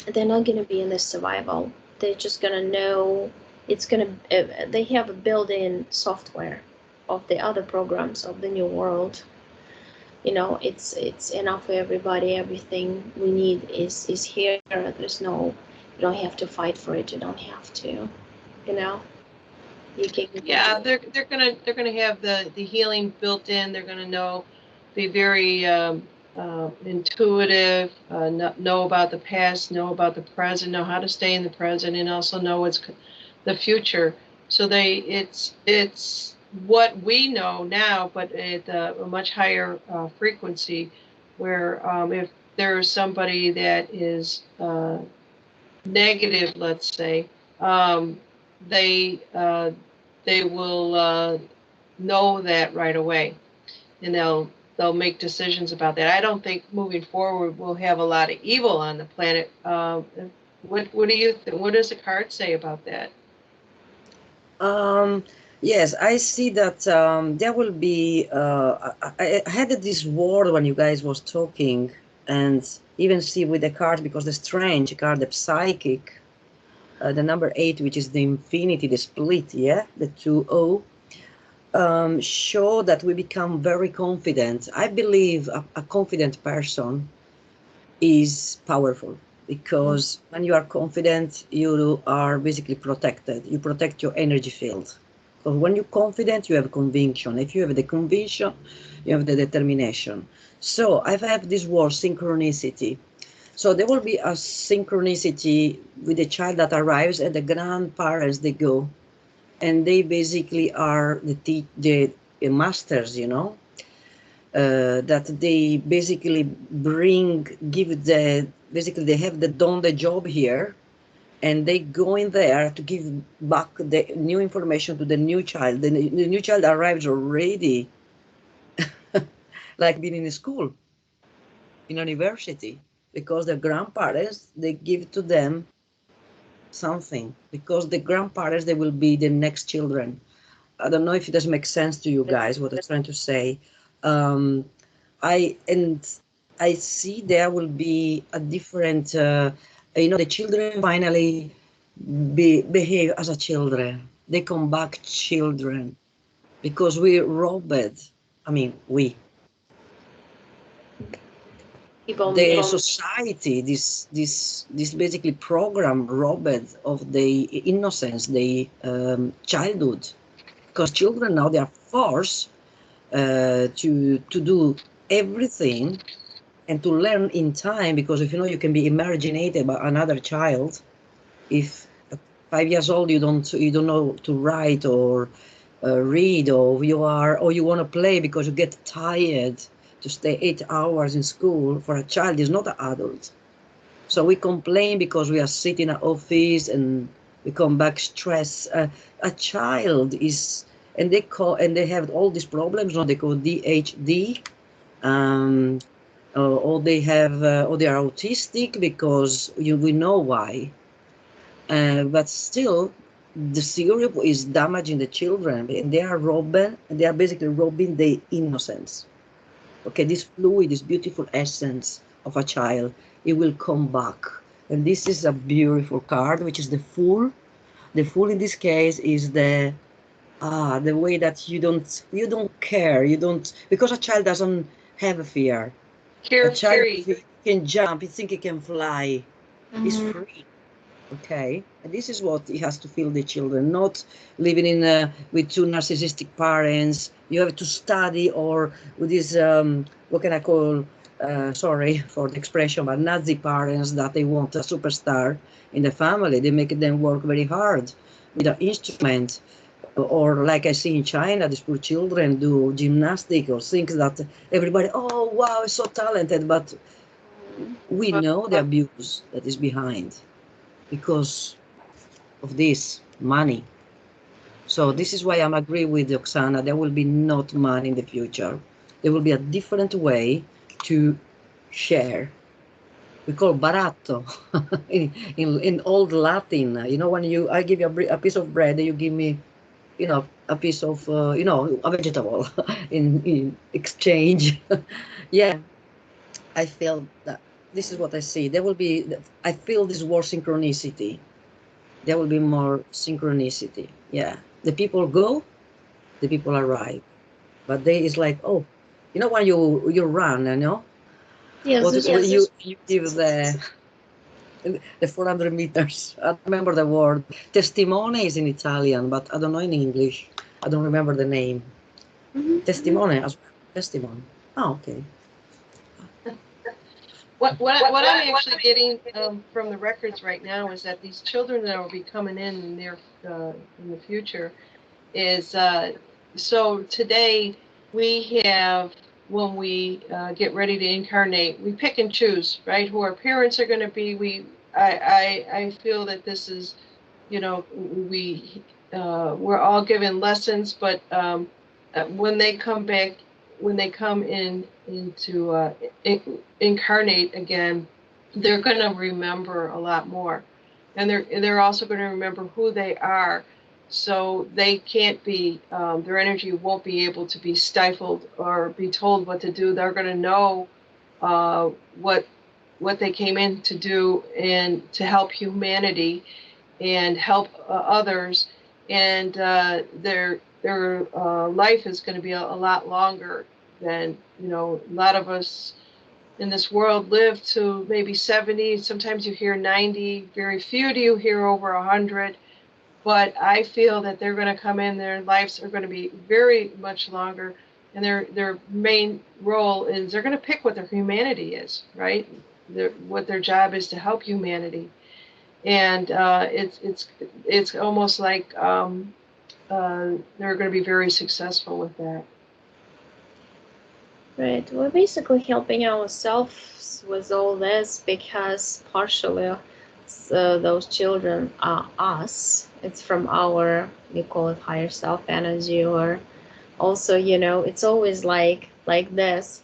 they're not going to be in the survival. They're just going to know it's going to, they have a built-in software of the other programs of the new world. You know, it's enough for everybody. Everything we need is here. There's no, you don't have to fight for it. You don't have to, you know. You can. Yeah, they're gonna have the healing built in. They're gonna know, be very intuitive. Know about the past. Know about the present. Know how to stay in the present, and also know what's the future. So it's what we know now, but at a much higher frequency, where if there's somebody that is negative, let's say, they will know that right away, and they'll make decisions about that. I don't think moving forward we'll have a lot of evil on the planet. What do you think? What does the card say about that? Yes, I see that there will be. I had this word when you guys was talking, and even see with the card, because the strange card, the psychic, the number 8, which is the infinity, the split, yeah, the 2-0, show that we become very confident. I believe a confident person is powerful, because when you are confident, you are basically protected. You protect your energy field. Because when you're confident, you have conviction. If you have the conviction, you have the determination. So I have this word, synchronicity. So there will be a synchronicity with the child that arrives, and the grandparents, they go, and they basically are the masters, you know, that they basically basically they have done the job here, and they go in there to give back the new information to the new child. The new child arrives already like being in school, in university, because the grandparents, they give to them something, because the grandparents, they will be the next children. I don't know if it does make sense to you guys what I'm trying to say. I see there will be a different, the children finally behave as a children. They come back children, because we robbed. I mean, the society, this basically program robbed of the innocence, the childhood. because children now, they are forced to do everything and to learn in time, because if you know, you can be imaginated by another child. If at 5 years old you don't know to write or read, or you want to play because you get tired to stay 8 hours in school, for a child is not an adult. So we complain because we are sitting in an office and we come back stressed. A child is, and they have all these problems. No, they call DHD, um, or they have, or they are autistic, because we know why. But still, the syrup is damaging the children, and they are basically robbing their innocence. Okay, this fluid, this beautiful essence of a child, it will come back. And this is a beautiful card, which is the Fool. The Fool in this case is the way that you don't care, you don't, because a child doesn't have a fear. A child Carefree. can jump, he think he can fly, he's Mhm. free. Okay, and this is what he has to feel, the children, not living in with two narcissistic parents. You have to study, or with these what can I call? Sorry for the expression, but Nazi parents that they want a superstar in the family. They make them work very hard with an instrument, or like I see in China, these poor children do gymnastics or things that everybody, oh wow, so talented, but we know the abuse that is behind because of this money. So this is why I'm agree with Oksana. There will be not money in the future. There will be a different way to share. We call barato in old Latin. You know, when I give you a piece of bread, you give me, a piece of, a vegetable in exchange. Yeah, I feel that this is what I see. There will be, I feel this word synchronicity. There will be more synchronicity. Yeah. The people go, the people arrive. But they is like, oh, when you run, Yes, what this when was you give the 400 meters. I remember the word. Testimone is in Italian, but I don't know in English. I don't remember the name. Mhm. Testimone as well. Testimony. Oh, okay. What I'm actually getting from the records right now is that these children that will be coming in the future is so today we have, when we get ready to incarnate, we pick and choose, right, who our parents are going to be. I feel that this is, we we're all given lessons, but when they come back, when they come into incarnate again, they're going to remember a lot more, and they're also going to remember who they are. So they can't be, their energy won't be able to be stifled or be told what to do. They're going to know uh, what what they came in to do and to help humanity and help others, and their life is going to be a lot longer than, a lot of us in this world live to maybe 70. Sometimes you hear 90. Very few do you hear over 100. But I feel that they're going to come in. Their lives are going to be very much longer, and their main role is they're going to pick what their humanity is, right? What their job is to help humanity, and it's almost like they're going to be very successful with that. right. We're basically helping ourselves with all this because partially those children are us. It's from our, we call it higher self energy, or also, it's always like this.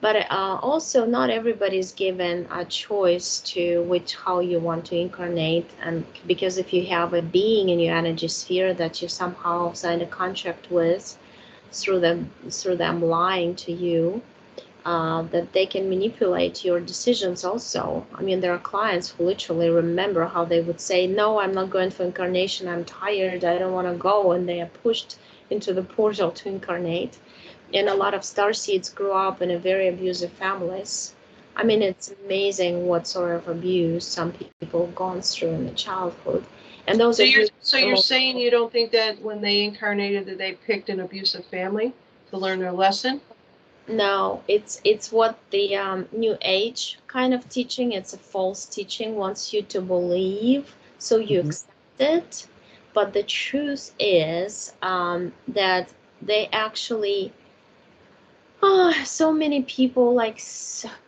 But also, not everybody is given a choice to which how you want to incarnate, and because if you have a being in your energy sphere that you somehow signed a contract with, through them lying to you, that they can manipulate your decisions also. I mean, there are clients who literally remember how they would say, no, I'm not going for incarnation, I'm tired, I don't want to go, and they are pushed into the portal to incarnate. And a lot of starseeds grew up in a very abusive families. I mean, it's amazing what sort of abuse some people have gone through in the childhood. And those So are you're saying you don't think that when they incarnated that they picked an abusive family to learn their lesson? No, it's what the New Age kind of teaching. It's a false teaching, wants you to believe, so you accept it. But the truth is that they actually, so many people, like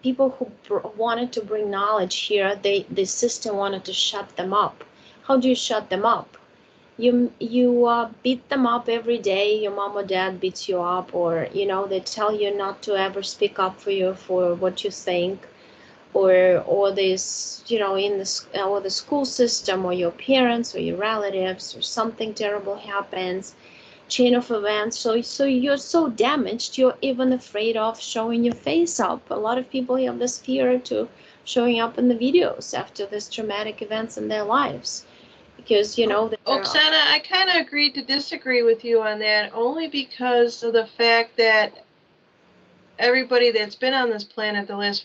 people who wanted to bring knowledge here, the system wanted to shut them up. How do you shut them up? You beat them up every day. Your mom or dad beats you up, or they tell you not to ever speak up for you for what you think, or this in the or the school system, or your parents or your relatives, or something terrible happens, chain of events. So you're so damaged, you're even afraid of showing your face up. A lot of people have this fear to showing up in the videos after this traumatic events in their lives, because Oksana, I kind of agreed to disagree with you on that, only because of the fact that everybody that's been on this planet the last,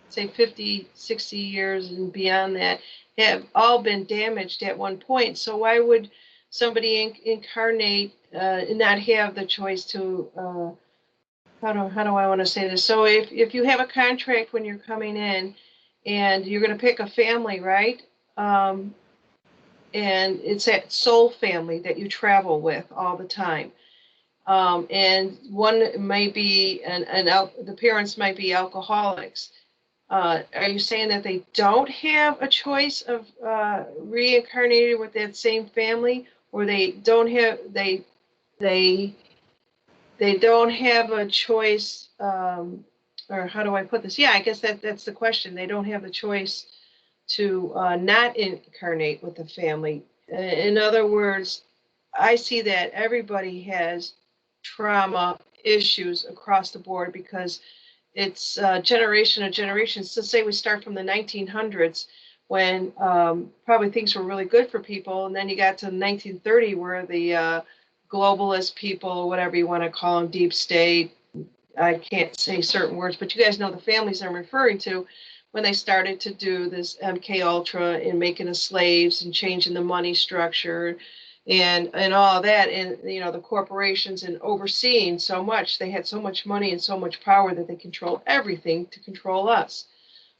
say, 50, 60 years and beyond that have all been damaged at one point. So why would somebody incarnate and not have the choice to, how do I want to say this? So if you have a contract when you're coming in and you're going to pick a family, right? And it's that soul family that you travel with all the time. And one may be, the parents might be alcoholics. Are you saying that they don't have a choice of reincarnating with that same family, or they don't have they don't have a choice, or how do I put this? Yeah, I guess that's the question. They don't have the choice to not incarnate with the family. In other words, I see that everybody has trauma issues across the board because it's generation of generations. So say we start from the 1900s when probably things were really good for people, and then you got to 1930 where the globalist people, whatever you want to call them, deep state, I can't say certain words, but you guys know the families I'm referring to, when they started to do this MK Ultra and making us slaves and changing the money structure and all that, and the corporations and overseeing so much. They had so much money and so much power that they control everything to control us.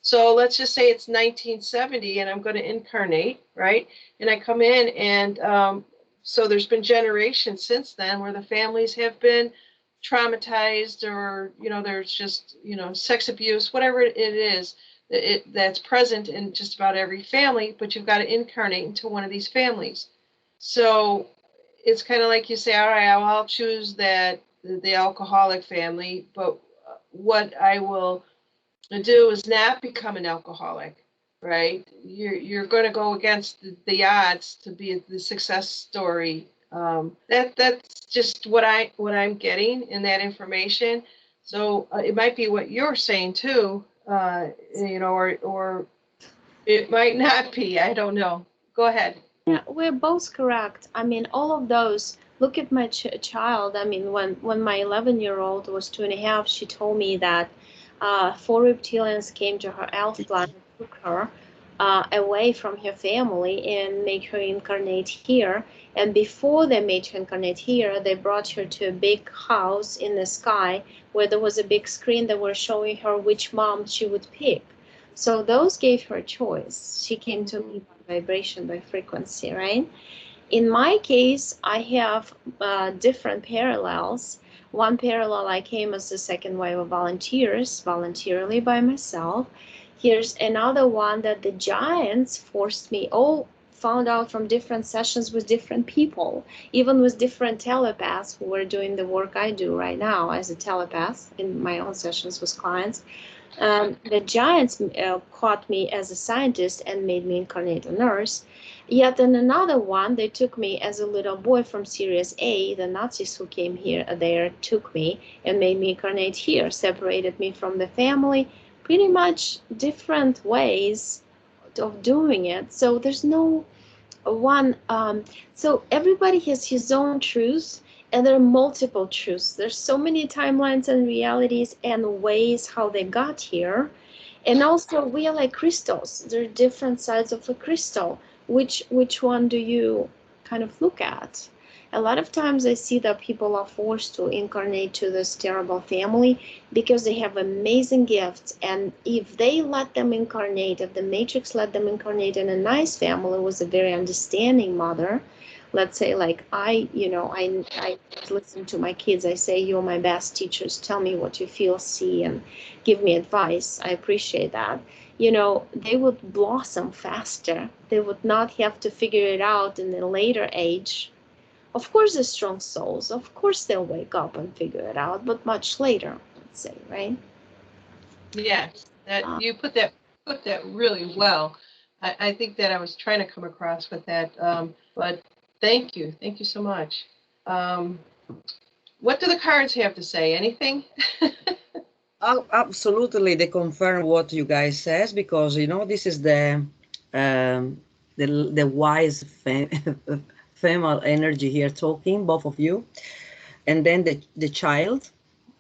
So let's just say it's 1970 and I'm going to incarnate, right? And I come in and so there's been generations since then where the families have been traumatized, or there's just sex abuse, whatever it is that's present in just about every family, but you've got to incarnate into one of these families. So it's kind of like you say, all right, I'll choose the alcoholic family, but what I will do is not become an alcoholic, right? You're going to go against the odds to be the success story. That's just what I'm getting in that information. So it might be what you're saying too, or it might not be. I don't know. Go ahead. Yeah, we're both correct. I mean, all of those. Look at my child. I mean, when my 11-year-old was 2.5, she told me that 4 reptilians came to her elf planet, took her away from her family and made her incarnate here. And before they made her incarnate here, they brought her to a big house in the sky where there was a big screen that were showing her which mom she would pick. So those gave her a choice. She came to me by vibration, by frequency, right? In my case, I have different parallels. One parallel, I came as the second wave of volunteers, voluntarily by myself. Here's another one that the giants forced me, all found out from different sessions with different people, even with different telepaths who were doing the work I do right now as a telepath in my own sessions with clients. The giants caught me as a scientist and made me incarnate a nurse. Yet in another one, they took me as a little boy from Series A. The Nazis who came here there took me and made me incarnate here, separated me from the family. Pretty much different ways of doing it. So there's no one. So everybody has his own truth, and there are multiple truths. There's so many timelines and realities and ways how they got here. And also we are like crystals. There are different sides of a crystal. which one do you kind of look at? A lot of times I see that people are forced to incarnate to this terrible family because they have amazing gifts, and if they let them incarnate, if the matrix let them incarnate in a nice family with a very understanding mother, let's say like I listen to my kids, I say, you're my best teachers, tell me what you feel, see, and give me advice, I appreciate that. They would blossom faster. They would not have to figure it out in a later age. Of course, the strong souls, of course, they'll wake up and figure it out, but much later, let's say, right? Yes, that you put that really well. I think that I was trying to come across with that, but thank you so much. What do the cards have to say? Anything? Absolutely, they confirm what you guys says, because this is the wise female energy here talking, both of you, and then the child,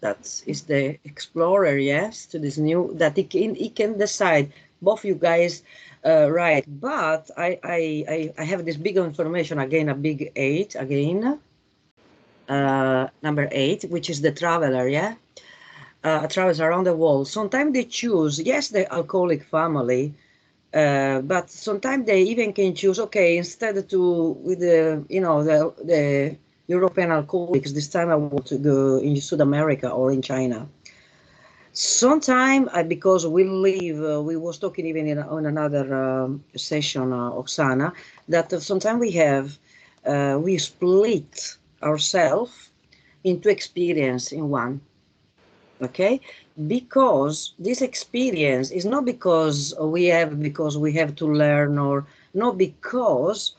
that is the explorer, yes, to this new, that he can decide. Both you guys, right? But I have this big information again, a big 8 again, number 8, which is the traveler, yeah. Travels around the world. Sometimes they choose, yes, the alcoholic family, but sometimes they even can choose, okay, instead to with the European alcoholics, this time I want to go in South America or in China. Sometimes, because we live, we was talking even on another session, Oksana, that sometimes we split ourselves into experience in one. Okay, because this experience is not because we have to learn, or not, because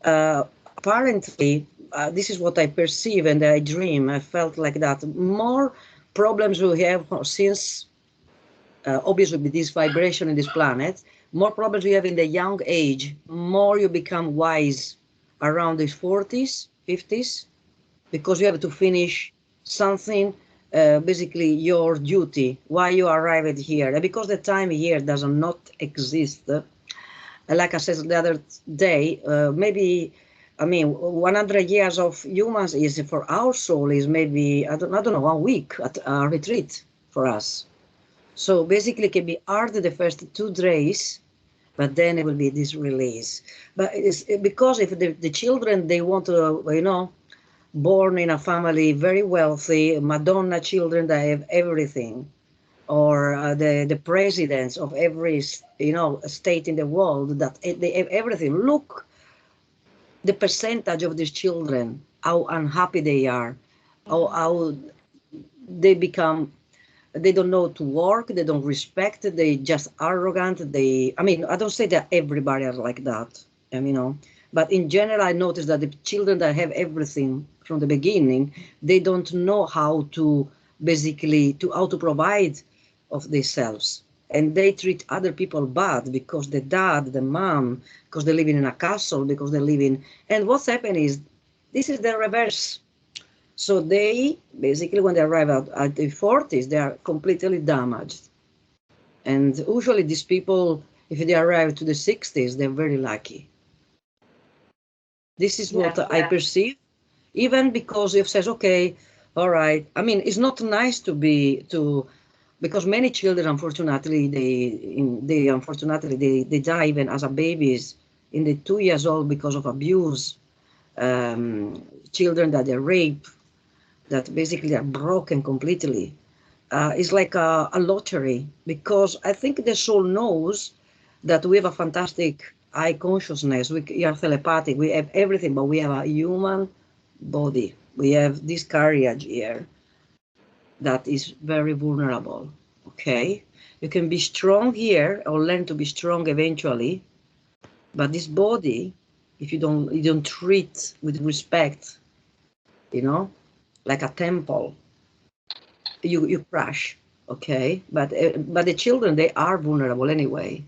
apparently this is what I perceive and I dream. I felt like that more problems we have since obviously with this vibration in this planet, more problems we have in the young age, more you become wise around the 40s, 50s, because you have to finish something, basically your duty, why you arrived here. And because the time here does not exist, like I said the other day, maybe, I mean, 100 years of humans is, for our soul, is maybe, I don't know, 1 week at a retreat for us. So basically it can be hard the first 2 days, but then it will be this release. But it's because if the children, they want to, born in a family very wealthy, Madonna children that have everything, or the presidents of every state in the world that they have everything. Look, the percentage of these children, how unhappy they are, how they become. They don't know to work. They don't respect. They just arrogant. I mean, I don't say that everybody are like that. But in general, I noticed that the children that have everything from the beginning, they don't know how to how to provide of themselves. And they treat other people bad because the dad, the mom, because they live in a castle, because they live in, and what's happening is, this is the reverse. So they, basically, when they arrive at the 40s, they are completely damaged. And usually these people, if they arrive to the 60s, they're very lucky. This is what I perceive, even because it says, okay, all right. I mean, it's not nice because many children, unfortunately, they die even as a babies in the 2 years old because of abuse. Children that they rape, that basically are broken completely. It's like a lottery, because I think the soul knows that we have a fantastic high consciousness. We are telepathic. We have everything, but we have a human body. We have this carriage here that is very vulnerable. Okay, you can be strong here or learn to be strong eventually, but this body, if you don't treat with respect, like a temple, you crash. Okay, but the children, they are vulnerable anyway.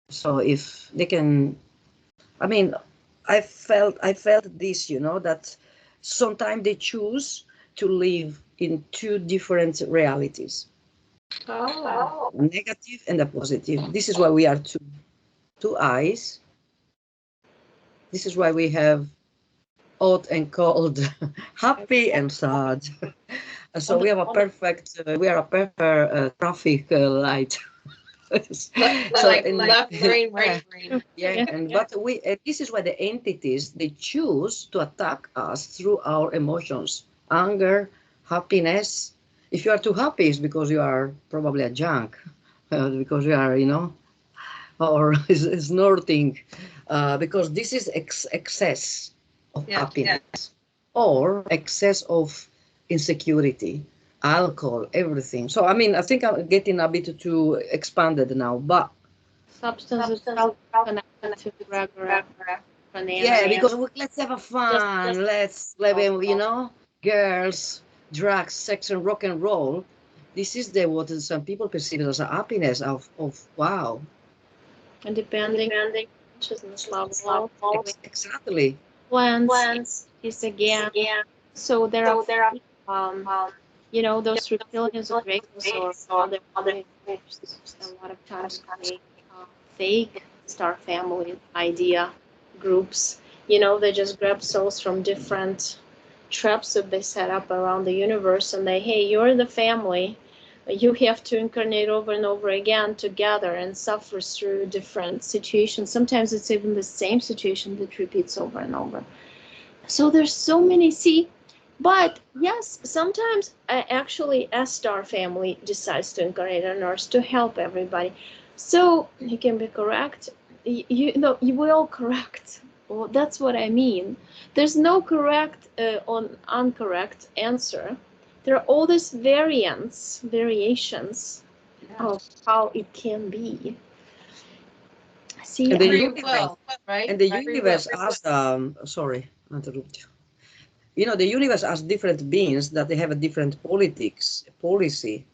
So if they can, I mean, I felt this, that sometimes they choose to live in 2 different realities. Oh. Negative and a positive. This is why we are 2. two eyes. This is why we have hot and cold, happy and sad. So we have a perfect, we are a perfect traffic light. So Like left brain, right brain. yeah, and but we this is why the entities they choose to attack us through our emotions, anger, happiness. If you are too happy, it's because you are probably a junk, because you are, or is snorting, because this is excess of happiness or excess of insecurity, alcohol, everything. So I mean, I think I'm getting a bit too expanded now, but Substance itself connected to regular yeah, because let's have a fun, let's let them, girls, drugs, sex, and rock and roll. This is the what some people perceive as a happiness of wow. And depending consciousness level, Exactly. plants is again. So there are um, those reptilians or races or other groups a lot of times create fake star family idea groups. They just grab souls from different traps that they set up around the universe and hey, you're the family. You have to incarnate over and over again together and suffer through different situations. Sometimes it's even the same situation that repeats over and over. So there's so many, but yes, sometimes actually a star family decides to incarnate on Earth to help everybody. So you can be correct. You will correct. Well, that's what I mean. There's no correct or incorrect answer. There are all these variations of how it can be. See, And the Free universe, will, right? and the Free will. universe has sorry, I interrupt you. The universe has different beings that they have a different policy.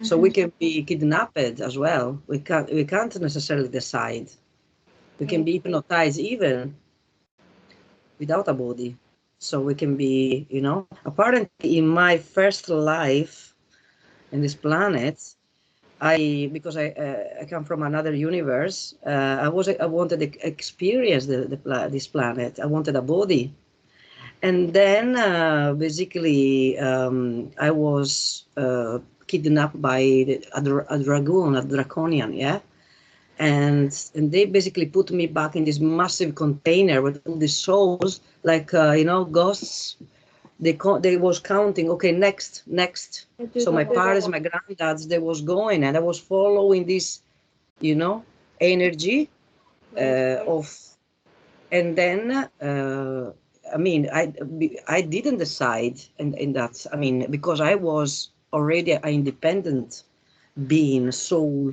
So we can be kidnapped as well. We can't necessarily decide. We can be hypnotized even without a body. So we can be, apparently in my first life in this planet, because I come from another universe, I wanted to experience this planet. I wanted a body. And then basically I was kidnapped by a dragoon, a draconian, yeah. And they basically put me back in this massive container with all these souls, like ghosts. They was counting. Okay, next. So my parents, my granddads, they was going, and I was following this, energy of. And then I mean, I didn't decide in that. I mean, because I was already an independent being, soul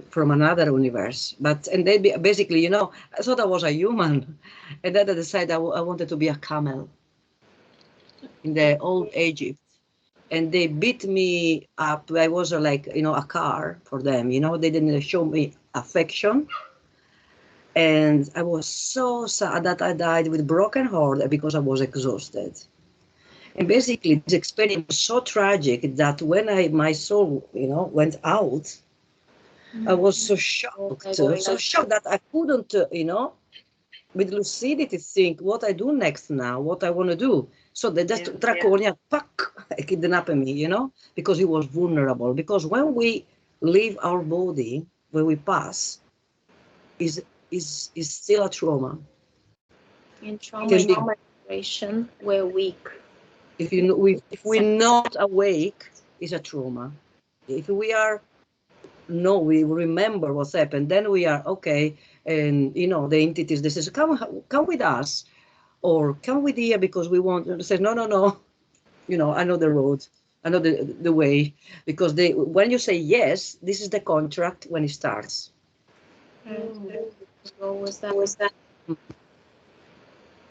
from another universe. And they basically, I thought I was a human, and then I decided I wanted to be a camel in the old Egypt. And they beat me up. I was like, a car for them. They didn't show me affection. And I was so sad that I died with broken heart because I was exhausted. And basically, this experience was so tragic that when my soul, went out, I was so shocked, that I couldn't, with lucidity think what I do next now, what I want to do. So they just draconian, kidnapped me, because he was vulnerable. Because when we leave our body, when we pass, is still a trauma. In trauma generation, we're weak. If we're not awake, it's a trauma. If we are, no, we remember what's happened, then we are okay. And the entities, they say, come with us, or come with here because we want to say, no. I know the road, I know the way, because when you say yes, this is the contract when it starts. Go with that.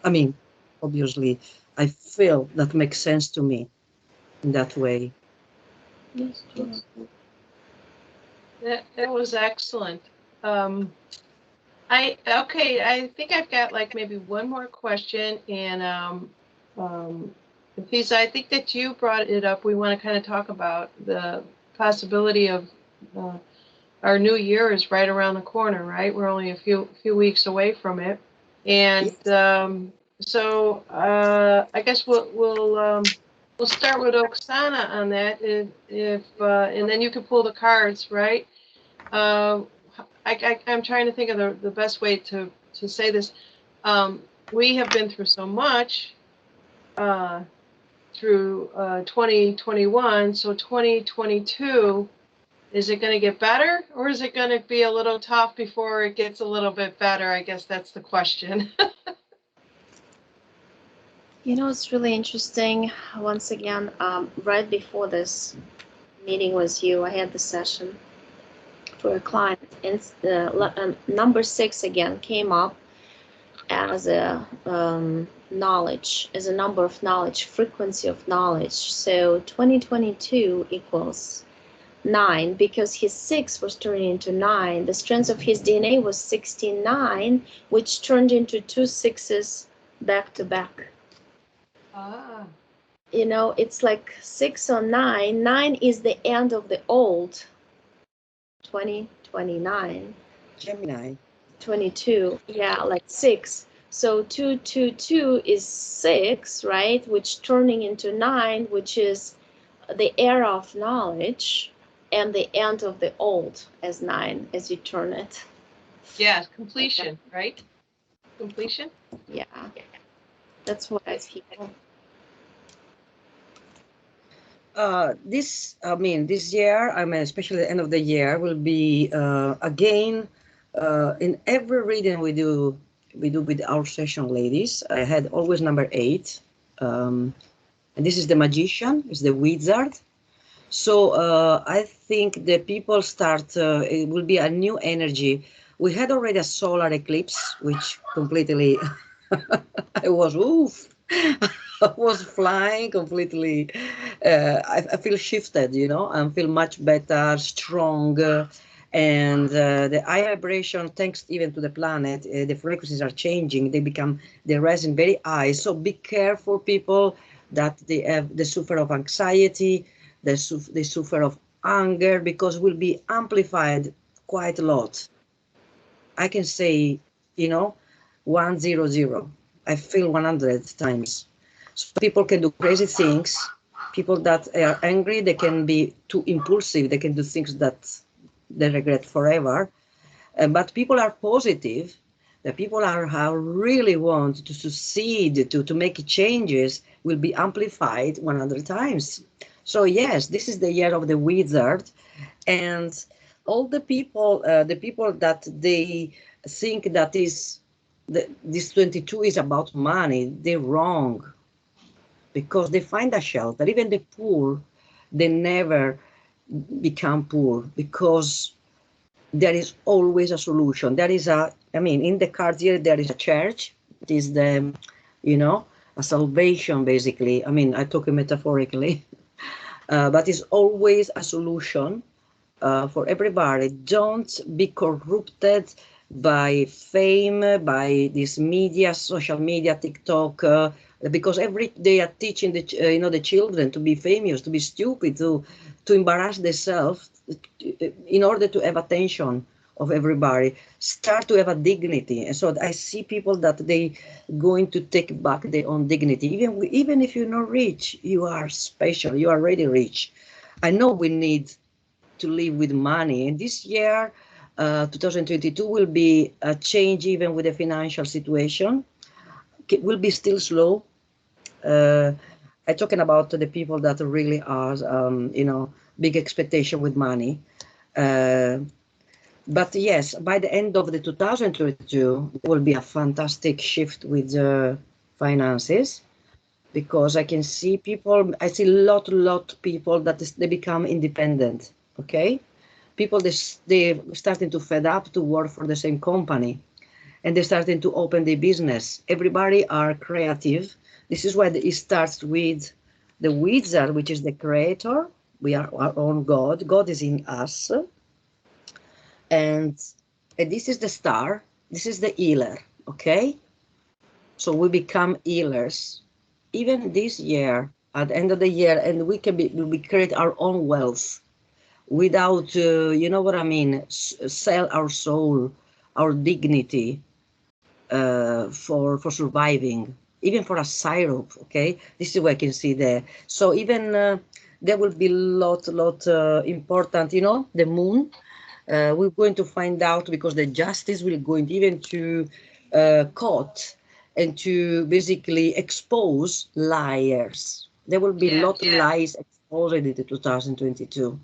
I mean, obviously, I feel that makes sense to me in that way. Yes, That was excellent. I think I've got like maybe one more question, and Efisia, I think that you brought it up. We want to kind of talk about the possibility of our new year is right around the corner, right? We're only a few weeks away from it. And so I guess we'll start with Oksana on that, if and then you can pull the cards, right? I'm trying to think of the best way to say this. We have been through so much through 2021, so 2022. Is it going to get better, or is it going to be a little tough before it gets a little bit better? I guess that's the question. You know, it's really interesting. Once again, right before this meeting with you, I had the session for a client, and number 6 again came up as a knowledge, as a number of knowledge, frequency of knowledge. So 2022 equals 9, because his 6 was turning into 9. The strength of his DNA was 69, which turned into 2 6s back to back. Ah. You know, it's like 6 or 9. 9 is the end of the old. 2029. Gemini. 22. Yeah, like 6. So 222 is 6, right? Which turning into 9, which is the era of knowledge, and the end of the old as 9 as you turn it. Yeah, completion, right? Completion? Yeah. That's what I feel. This year, especially the end of the year, will be again in every reading we do with our session ladies. I had always number 8, and this is the magician, is the wizard. So I think the people start. It will be a new energy. We had already a solar eclipse, which completely I was oof. I was flying completely. I feel shifted, I feel much better, stronger, and the high vibration, thanks even to the planet, the frequencies are changing. They resonate very high. So be careful, people, that they suffer of anxiety, they suffer of anger, because will be amplified quite a lot. I can say, 100. I feel 100 times. So people can do crazy things. People that are angry, they can be too impulsive. They can do things that they regret forever. But people are positive. The people are really want to succeed, to make changes, will be amplified 100 times. So yes, this is the year of the wizard, and all the people that they think that this 22 is about money, they're wrong, because they find a shelter. Even the poor, they never become poor, because there is always a solution. There is in the card here, there is a church. It is a salvation, basically. I talk metaphorically, but it's always a solution for everybody. Don't be corrupted by fame, by this media, social media, TikTok, because every day are teaching the children to be famous, to be stupid, to embarrass themselves in order to have attention of everybody. Start to have a dignity. And so I see people that they going to take back their own dignity. Even if you're not rich, you are special. You are already rich. I know we need to live with money. And this year, 2022, will be a change even with the financial situation. It will be still slow. I'm talking about the people that really are, big expectation with money. But yes, by the end of the 2022, there will be a fantastic shift with the finances, because I can see people, I see lot people that they become independent, okay? People, they're starting to fed up to work for the same company, and they're starting to open their business. Everybody are creative. This is why it starts with the wizard, which is the creator. We are our own God. God is in us. And this is the star. This is the healer, okay? So we become healers. Even this year, at the end of the year, and we create our own wealth. without, you know what I mean, sell our soul, our dignity for surviving, even for a syrup. Okay, this is where I can see there. So even there will be lot important, you know, the moon. We're going to find out, because the justice will go even to court and to basically expose liars. There will be a lot of lies exposed in 2022.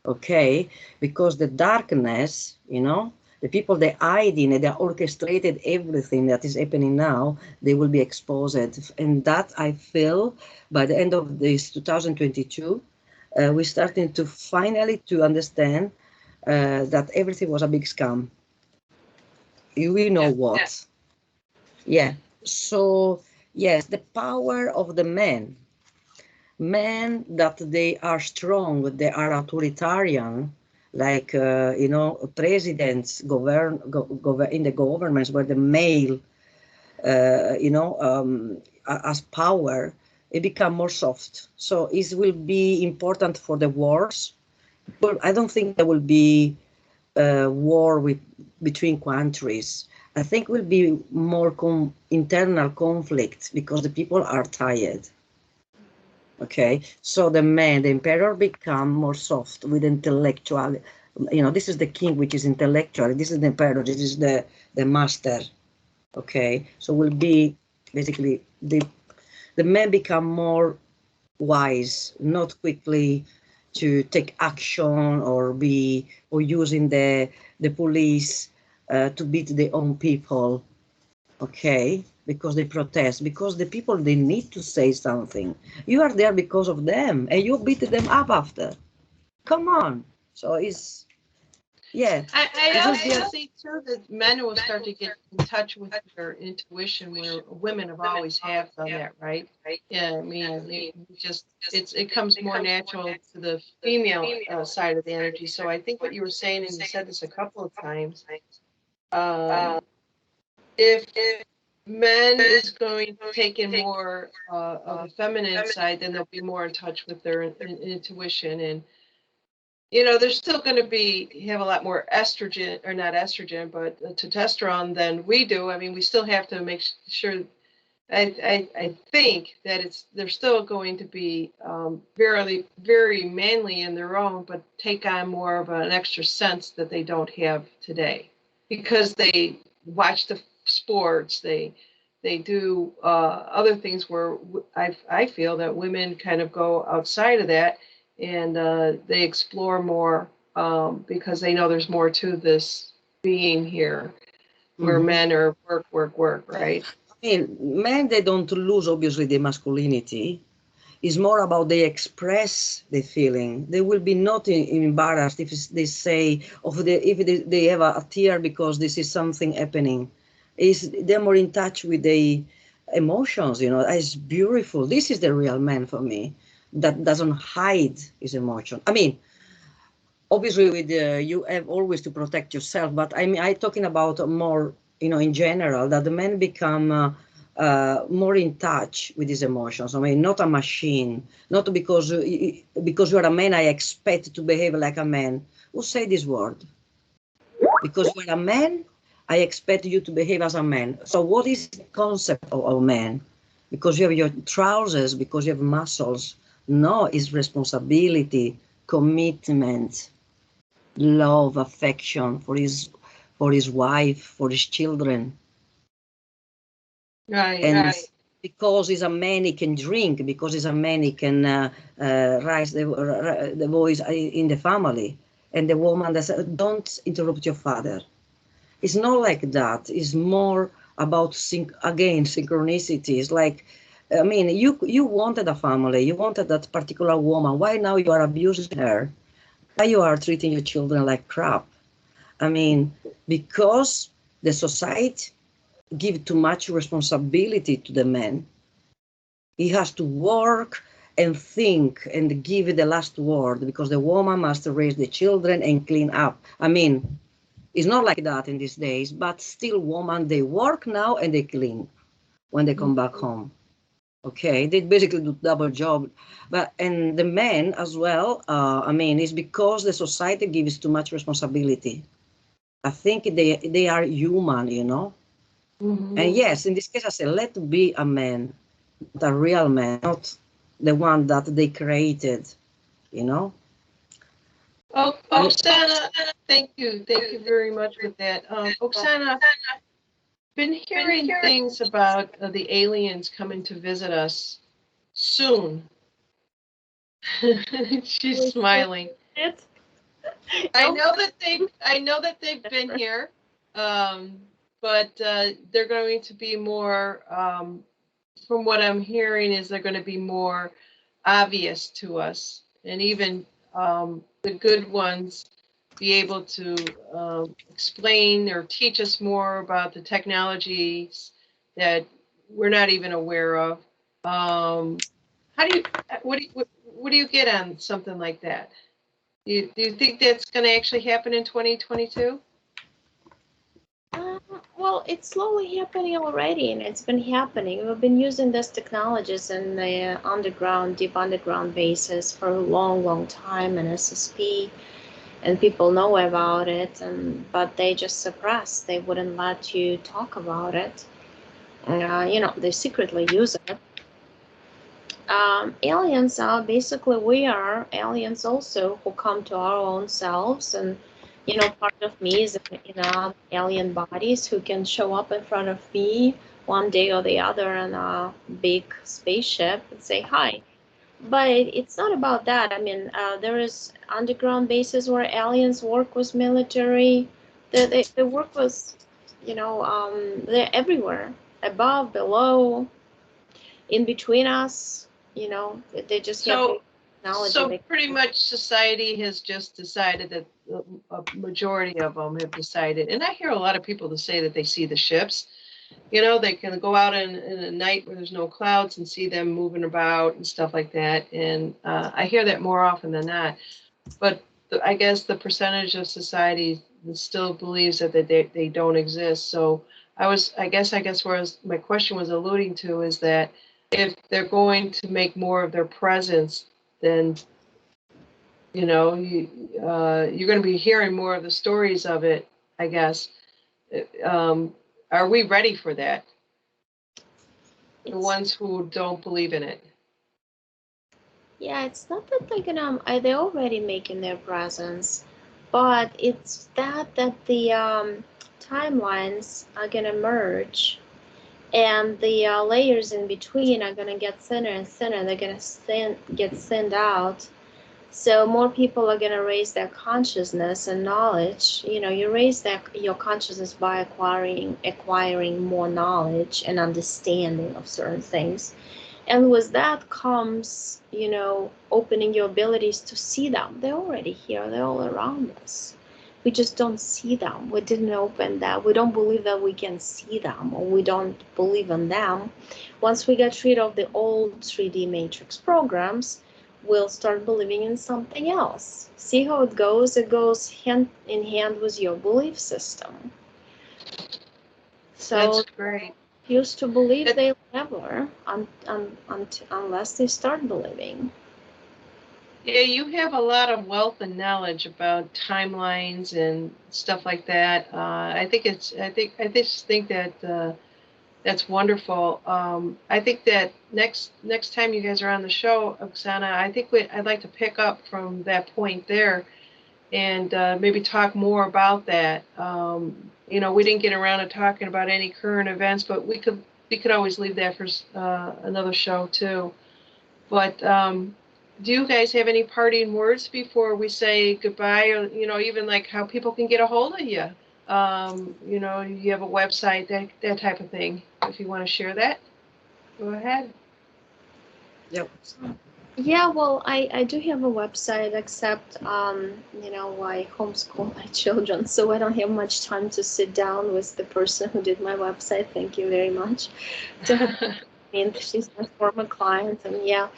Okay, because the darkness, you know, the people they hide in it, they orchestrated everything that is happening now, they will be exposed. And that I feel by the end of this 2022, we're starting to finally to understand that everything was a big scam. We know what. Yeah. So yes, the power of the men that they are strong, they are authoritarian, like you know, presidents govern in the governments where the male you know, as power, it become more soft. So it will be important for the wars. But I don't think there will be war between countries. I think will be more internal conflict, because the people are tired. Okay, so the emperor become more soft with intellectual. You know, this is the king, which is intellectual. This is the emperor. This is the master. Okay, so will be basically the men become more wise, not quickly to take action or using the police to beat their own people. Okay, because they protest, because the people, they need to say something. You are there because of them, and you beat them up after. Come on. So it's, yeah. I also think too that men will start to get in touch with their intuition, where women have always have done that, right? Yeah, I mean, it comes more natural to the female side of the energy. So I think what you were saying, and you said this a couple of times, if men is going to take in more of the feminine side, then they'll be more in touch with their intuition. And you know, they're still going to have a lot more estrogen, or not estrogen, but testosterone than we do. I mean, we still have to make sure. I think that they're still going to be very manly in their own, but take on more of an extra sense that they don't have today, because they watch the sports, they do other things where I feel that women kind of go outside of that, and they explore more, because they know there's more to this being here, where men are work, right? I mean, men, they don't lose, obviously, their masculinity. It's more about they express the feeling. They will be not embarrassed if they say, if they have a tear because this is something happening. They're more in touch with the emotions, you know. It's beautiful. This is the real man for me, that doesn't hide his emotion. I mean, obviously with you have always to protect yourself, but I mean, I'm talking about more, you know, in general, that the men become more in touch with his emotions. I mean, not a machine, not because you are a man, I expect to behave like a man. Who say this word? Because you're a man, I expect you to behave as a man. So what is the concept of a man? Because you have your trousers, because you have muscles. No, it's responsibility, commitment, love, affection for his wife, for his children. And because he's a man, he can drink. Because he's a man, he can raise the voice in the family. And the woman that says, don't interrupt your father. It's not like that. It's more about, synchronicity. It's like, I mean, you wanted a family. You wanted that particular woman. Why now you are abusing her? Why you are treating your children like crap? I mean, because the society give too much responsibility to the man. He has to work and think and give the last word, because the woman must raise the children and clean up. I mean, it's not like that in these days, but still women, they work now and they clean when they come back home. Okay, they basically do double job, and the men as well. I mean, it's because the society gives too much responsibility. I think they are human, you know. And yes, in this case, I said, let be a man, a real man, not the one that they created, you know. Oh, Oksana, thank you very much for that. Oksana, been hearing things about the aliens coming to visit us soon. She's smiling. I know that they've been here, but they're going to be more. From what I'm hearing, is they're going to be more obvious to us, and even the good ones be able to explain or teach us more about the technologies that we're not even aware of. How do you what do you get on something like that? Do you think that's going to actually happen in 2022? Well, it's slowly happening already, and it's been happening. We've been using these technologies in the underground, deep underground bases for a long, long time in SSP, and people know about it, but they just suppress. They wouldn't let you talk about it. You know, they secretly use it. Aliens are basically, we are aliens also who come to our own selves, and you know, part of me is in alien bodies who can show up in front of me one day or the other in a big spaceship and say hi. But it's not about that. I mean, there is underground bases where aliens work with military. They work with, you know, they're everywhere, above, below, in between us. You know, they just have So, knowledge. so pretty much society has just decided that a majority of them have decided, and I hear a lot of people to say that they see the ships. You know, they can go out in a night where there's no clouds and see them moving about and stuff like that. And I hear that more often than not. But I guess the percentage of society that still believes that they don't exist. So I guess where my question was alluding to is that if they're going to make more of their presence, then you know you're going to be hearing more of the stories of it. I guess. Are we ready for that? The ones who don't believe in it. Yeah, it's not that they're gonna. They're already making their presence, but it's that the timelines are gonna merge, and the layers in between are gonna get thinner and thinner. They're gonna get thinned out. So more people are gonna raise their consciousness and knowledge. You know, you raise your consciousness by acquiring more knowledge and understanding of certain things. And with that comes, you know, opening your abilities to see them. They're already here, they're all around us. We just don't see them. We didn't open that. We don't believe that we can see them, or we don't believe in them. Once we get rid of the old 3D matrix programs, we'll start believing in something else. See how it goes? It goes hand in hand with your belief system. So that's great. Used to believe they'll never, unless they start believing. Yeah, you have a lot of wealth and knowledge about timelines and stuff like that. I just think that that's wonderful. I think that next time you guys are on the show, Oksana, I'd like to pick up from that point there and maybe talk more about that. You know, we didn't get around to talking about any current events, but we could always leave that for another show too. But do you guys have any parting words before we say goodbye, or you know, even like how people can get a hold of you? You know, you have a website, that type of thing. If you want to share that, go ahead. Yep. Yeah, well, I do have a website, except, you know, I homeschool my children, so I don't have much time to sit down with the person who did my website. Thank you very much. She's my former client, and yeah.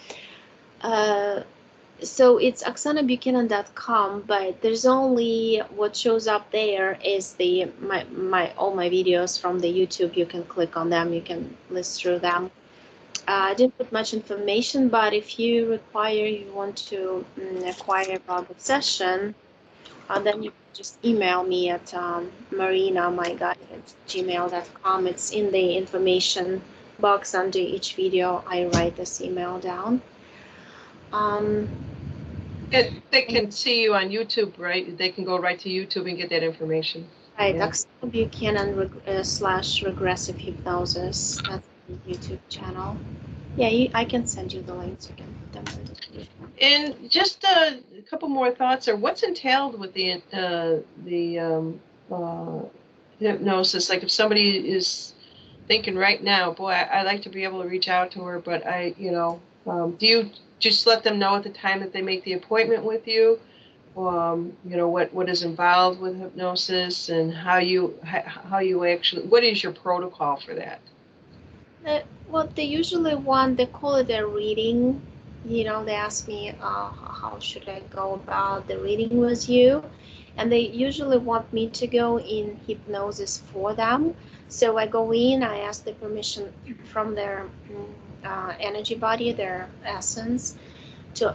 So it's oksanabuchanan.com, but there's only what shows up there is my all my videos from the YouTube. You can click on them, you can list through them. I didn't put much information, but if you want to acquire about the session, then you can just email me at marina.myguide@gmail.com. It's in the information box under each video. I write this email down. They can see you on YouTube, right? They can go right to YouTube and get that information. Right, Yeah. Oksana Buchanan / regressive hypnosis. That's the YouTube channel. Yeah, I can send you the links. You can put them in the video. And just a couple more thoughts, or what's entailed with the hypnosis? Like if somebody is thinking right now, boy, I'd like to be able to reach out to her, but do you just let them know at the time that they make the appointment with you? What is involved with hypnosis and how you actually, what is your protocol for that? Well, they usually they call it a reading. They ask me, how should I go about the reading with you? And they usually want me to go in hypnosis for them. So I go in, I ask the permission from their energy body, their essence, to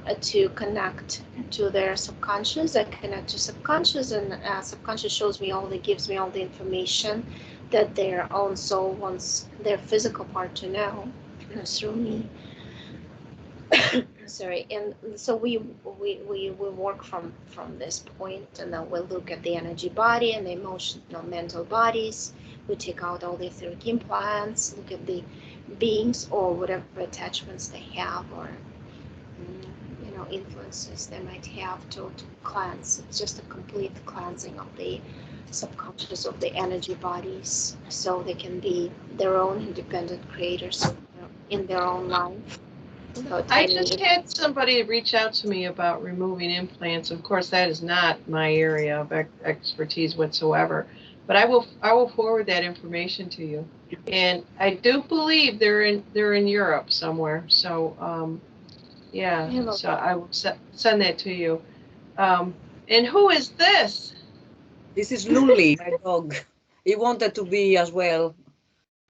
connect to their subconscious. I connect to subconscious, and subconscious gives me all the information that their own soul wants their physical part to know through me. Sorry, and so we work from this point, and then we'll look at the energy body and the emotional mental bodies. We take out all the etheric implants, look at the beings or whatever attachments they have, or influences they might have to cleanse. It's just a complete cleansing of the subconscious, of the energy bodies, so they can be their own independent creators in their own life. I just had somebody reach out to me about removing implants. Of course, that is not my area of expertise whatsoever, but I will forward that information to you. And I do believe they're in Europe somewhere. So yeah, so I will send that to you. And who is this? This is Luli, my dog. He wanted to be as well,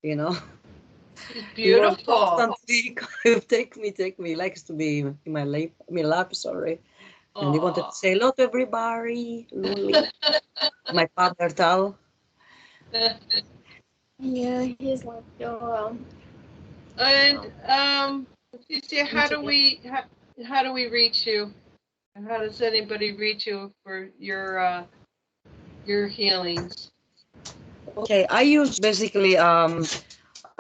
He's beautiful. Take me. He likes to be in my lap, sorry. Aww. And he wanted to say hello to everybody. Luli, my partner Tal. Yeah, he's like your. And Efisia, how do we reach you? How does anybody reach you for your healings? Okay, I use basically I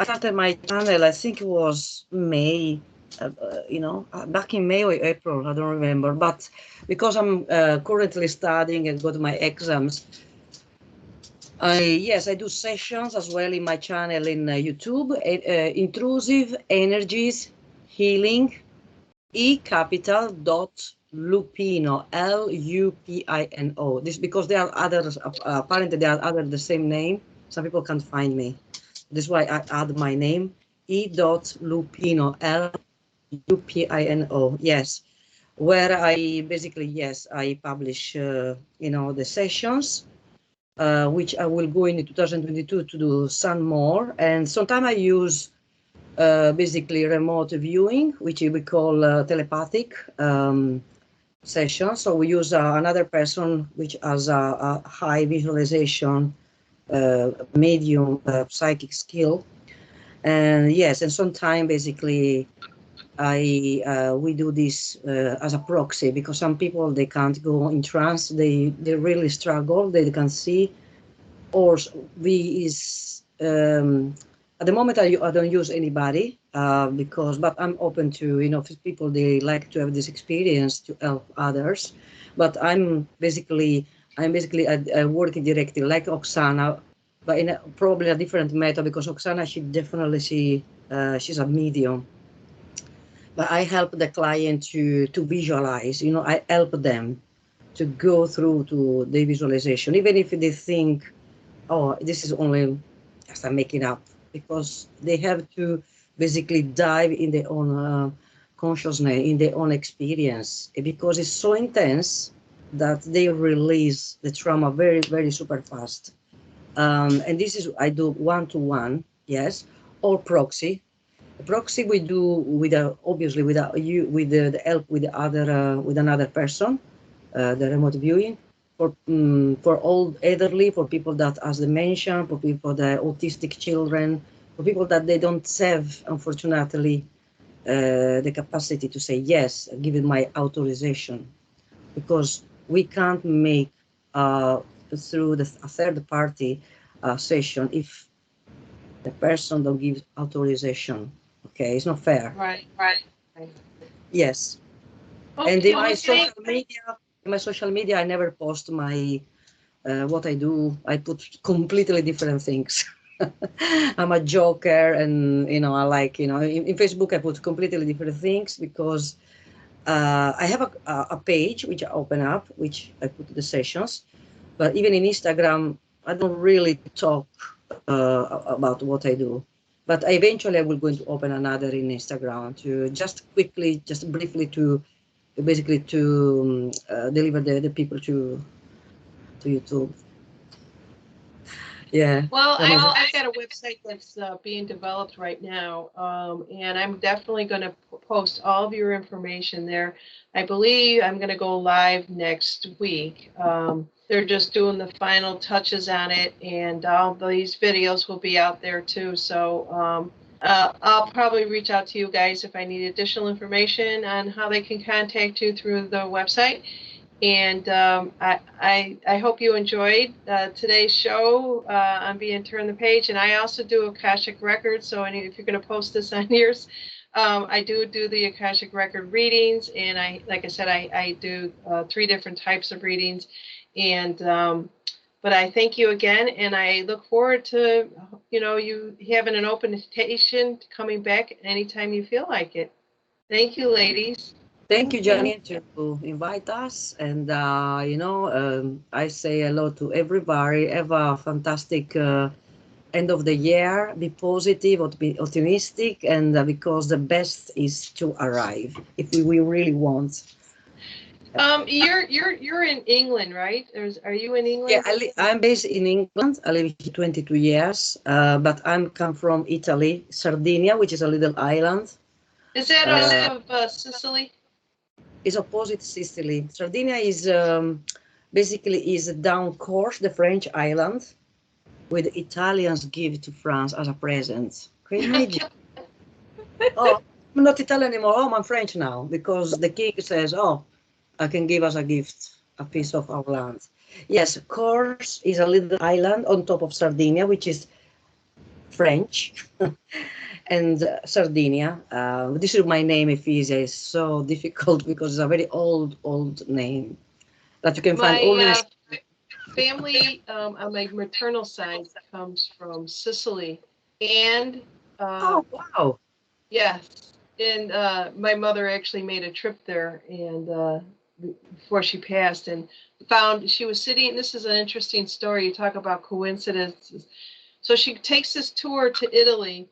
started my channel, I think it was May, back in May or April, I don't remember. But because I'm currently studying and got my exams, I do sessions as well in my channel in YouTube, Intrusive Energies Healing, E.Lupino, Lupino. This because there are others, apparently there are other the same name. Some people can't find me. This is why I add my name, E.Lupino, Lupino. Yes, where I basically, I publish, the sessions, which I will go in 2022 to do some more. And sometimes I use basically remote viewing, which we call telepathic session. So we use another person which has a high visualization, medium psychic skill. And yes, and sometimes basically we do this as a proxy, because some people, they can't go in trance, they really struggle, they can see, or at the moment I don't use anybody but I'm open to, if people, they like to have this experience to help others. But I'm basically working directly like Oksana, but in probably a different method, because Oksana, she's a medium. But I help the client to visualize, I help them to go through to the visualization, even if they think, oh, this is only just I'm making up, because they have to basically dive in their own consciousness, in their own experience, because it's so intense that they release the trauma very, very super fast. And this is, I do one-to-one, yes, or proxy, Proxy we do with obviously without you with the help with the other with another person, the remote viewing for old elderly, for people that has dementia, for people that autistic children, for people that they don't have unfortunately the capacity to say yes, given my authorization, because we can't make through a third party session if the person don't give authorization. Okay, it's not fair. Right, right. Yes. And Okay, well, thank. in my social media, I never post my what I do. I put completely different things. I'm a joker, and I like in Facebook I put completely different things because I have a page which I open up, which I put the sessions. But even in Instagram, I don't really talk about what I do. But eventually I will going to open another in Instagram to just quickly, just briefly to basically to deliver the people to YouTube. Yeah. Well, So my, I've got a website that's being developed right now, and I'm definitely going to post all of your information there. I believe I'm going to go live next week. They're just doing the final touches on it, and all these videos will be out there too. So I'll probably reach out to you guys if I need additional information on how they can contact you through the website. And I hope you enjoyed today's show on being Turn the Page. And I also do Akashic Records. So if you're going to post this on yours, I do the Akashic Record readings. And like I said, I do 3 different types of readings. And but I thank you again. And I look forward to, you having an open invitation coming back anytime you feel like it. Thank you, ladies. thank you, Janine, to invite us. And I say hello to everybody. Have a fantastic end of the year. Be positive, be optimistic, and because the best is to arrive if we really want. You're in England, right? Are you in Yeah, England? I'm based in England. I live here 22 years, but I'm come from Italy, Sardinia, which is a little island. Is that off of Sicily? Is opposite Sicily. Sardinia is basically is down course, the French island, where the Italians give to France as a present. Can you imagine? Oh, I'm not Italian anymore. Oh, I'm French now because the king says, "Oh, I can give as a gift a piece of our land." Yes, Corse is a little island on top of Sardinia, which is French, and Sardinia. This is my name, Efisia. Is so difficult because it's a very old name that you can find only. My family on my maternal side comes from Sicily, and Oh wow! yes, and my mother actually made a trip there, and before she passed, and found she was sitting. This is an interesting story. You talk about coincidences. So she takes this tour to Italy,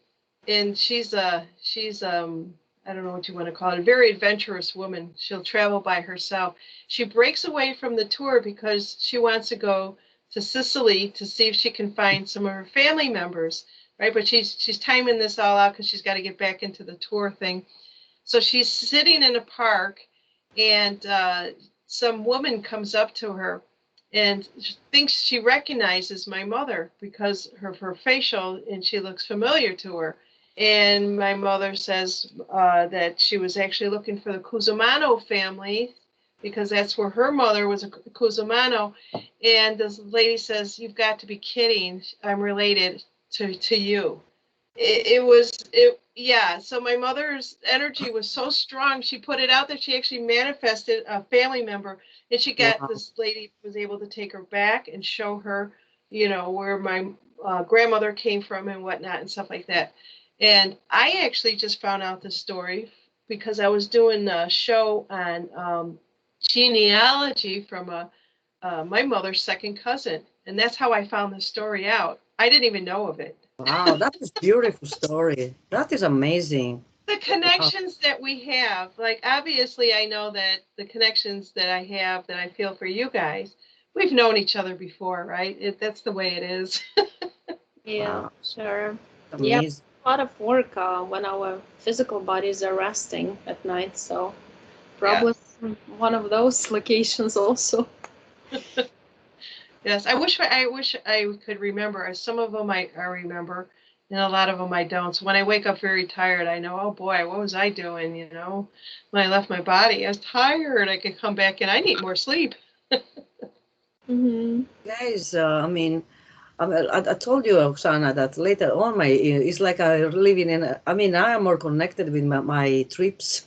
and she's I don't know what you want to call it, a very adventurous woman. She'll travel by herself. She breaks away from the tour because she wants to go to Sicily to see if she can find some of her family members, right? But she's timing this all out because she's got to get back into the tour thing. So she's sitting in a park, and some woman comes up to her and thinks she recognizes my mother because of her facial, and she looks familiar to her. And my mother says that she was actually looking for the Cusimano family because that's where her mother was a Cusimano. And this lady says, "You've got to be kidding. I'm related to you." Yeah, so my mother's energy was so strong, she put it out there. She actually manifested a family member, and she got Wow! this lady was able to take her back and show her, where my grandmother came from and whatnot and stuff like that. And I actually just found out this story because I was doing a show on genealogy from my mother's second cousin, and that's how I found the story out. I didn't even know of it. Wow! That is beautiful story. That is amazing. The Wow! connections that we have, like obviously I know that the connections that I have that I feel for you guys, we've known each other before, right? That's the way it is. Yeah, Wow! sure. Yep. Amazing. a lot of work when our physical bodies are resting at night. So probably one of those locations also. Yes, I wish I could remember. Some of them I remember, and a lot of them I don't. So when I wake up very tired, I know, oh boy, what was I doing? You know, when I left my body, I was tired. I could come back and I need more sleep. Mm-hmm. Guys, I mean, I told you, Oksana, that later on, it's like I living in. I mean, I am more connected with my trips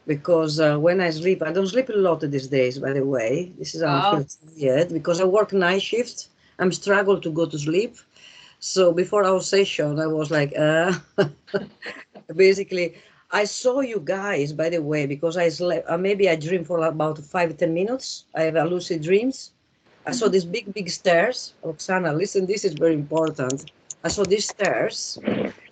because when I sleep, I don't sleep a lot these days. By the way, this is how I Oh, feel tired because I work night shift. I'm struggle to go to sleep. So before our session, I was like, basically, I saw you guys, by the way, because I slept. Maybe I dream for about 5-10 minutes. I have a lucid dreams. I saw these big stairs. Oksana, listen, this is very important. I saw these stairs,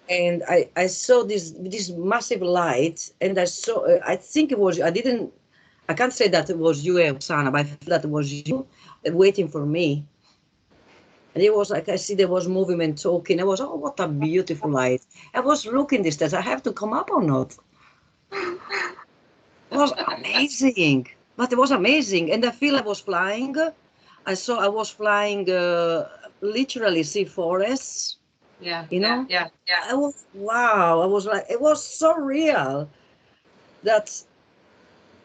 and I saw this massive light, and I saw. I think it was. I can't say that it was you, Oksana, but I feel that it was you waiting for me. And it was like I see there was movement talking. I was, oh, what a beautiful light. I was looking this stairs. I have to come up or not? It was amazing. But it was amazing. And I feel I was flying. I was flying literally see forests, yeah, you know? yeah. I was, wow. I was like, it was so real that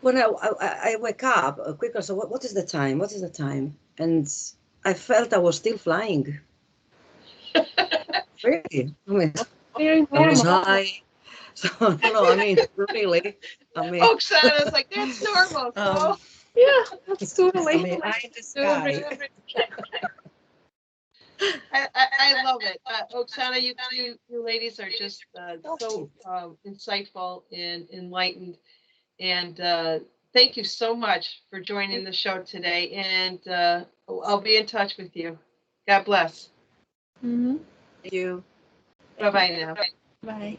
when I wake up quicker, so what is the time? What is the time? And I felt I was still flying. Really. I mean, Very I was normal. high. So, no, I mean, really. I mean, Oksana's like, that's normal. um, So Yeah, that's I totally. mean, eye in the Do every sky. I love it. Oksana, you ladies are just so insightful and enlightened. And thank you so much for joining the show today. And I'll be in touch with you. God bless. Mm-hmm. Thank you. Bye bye now. Bye.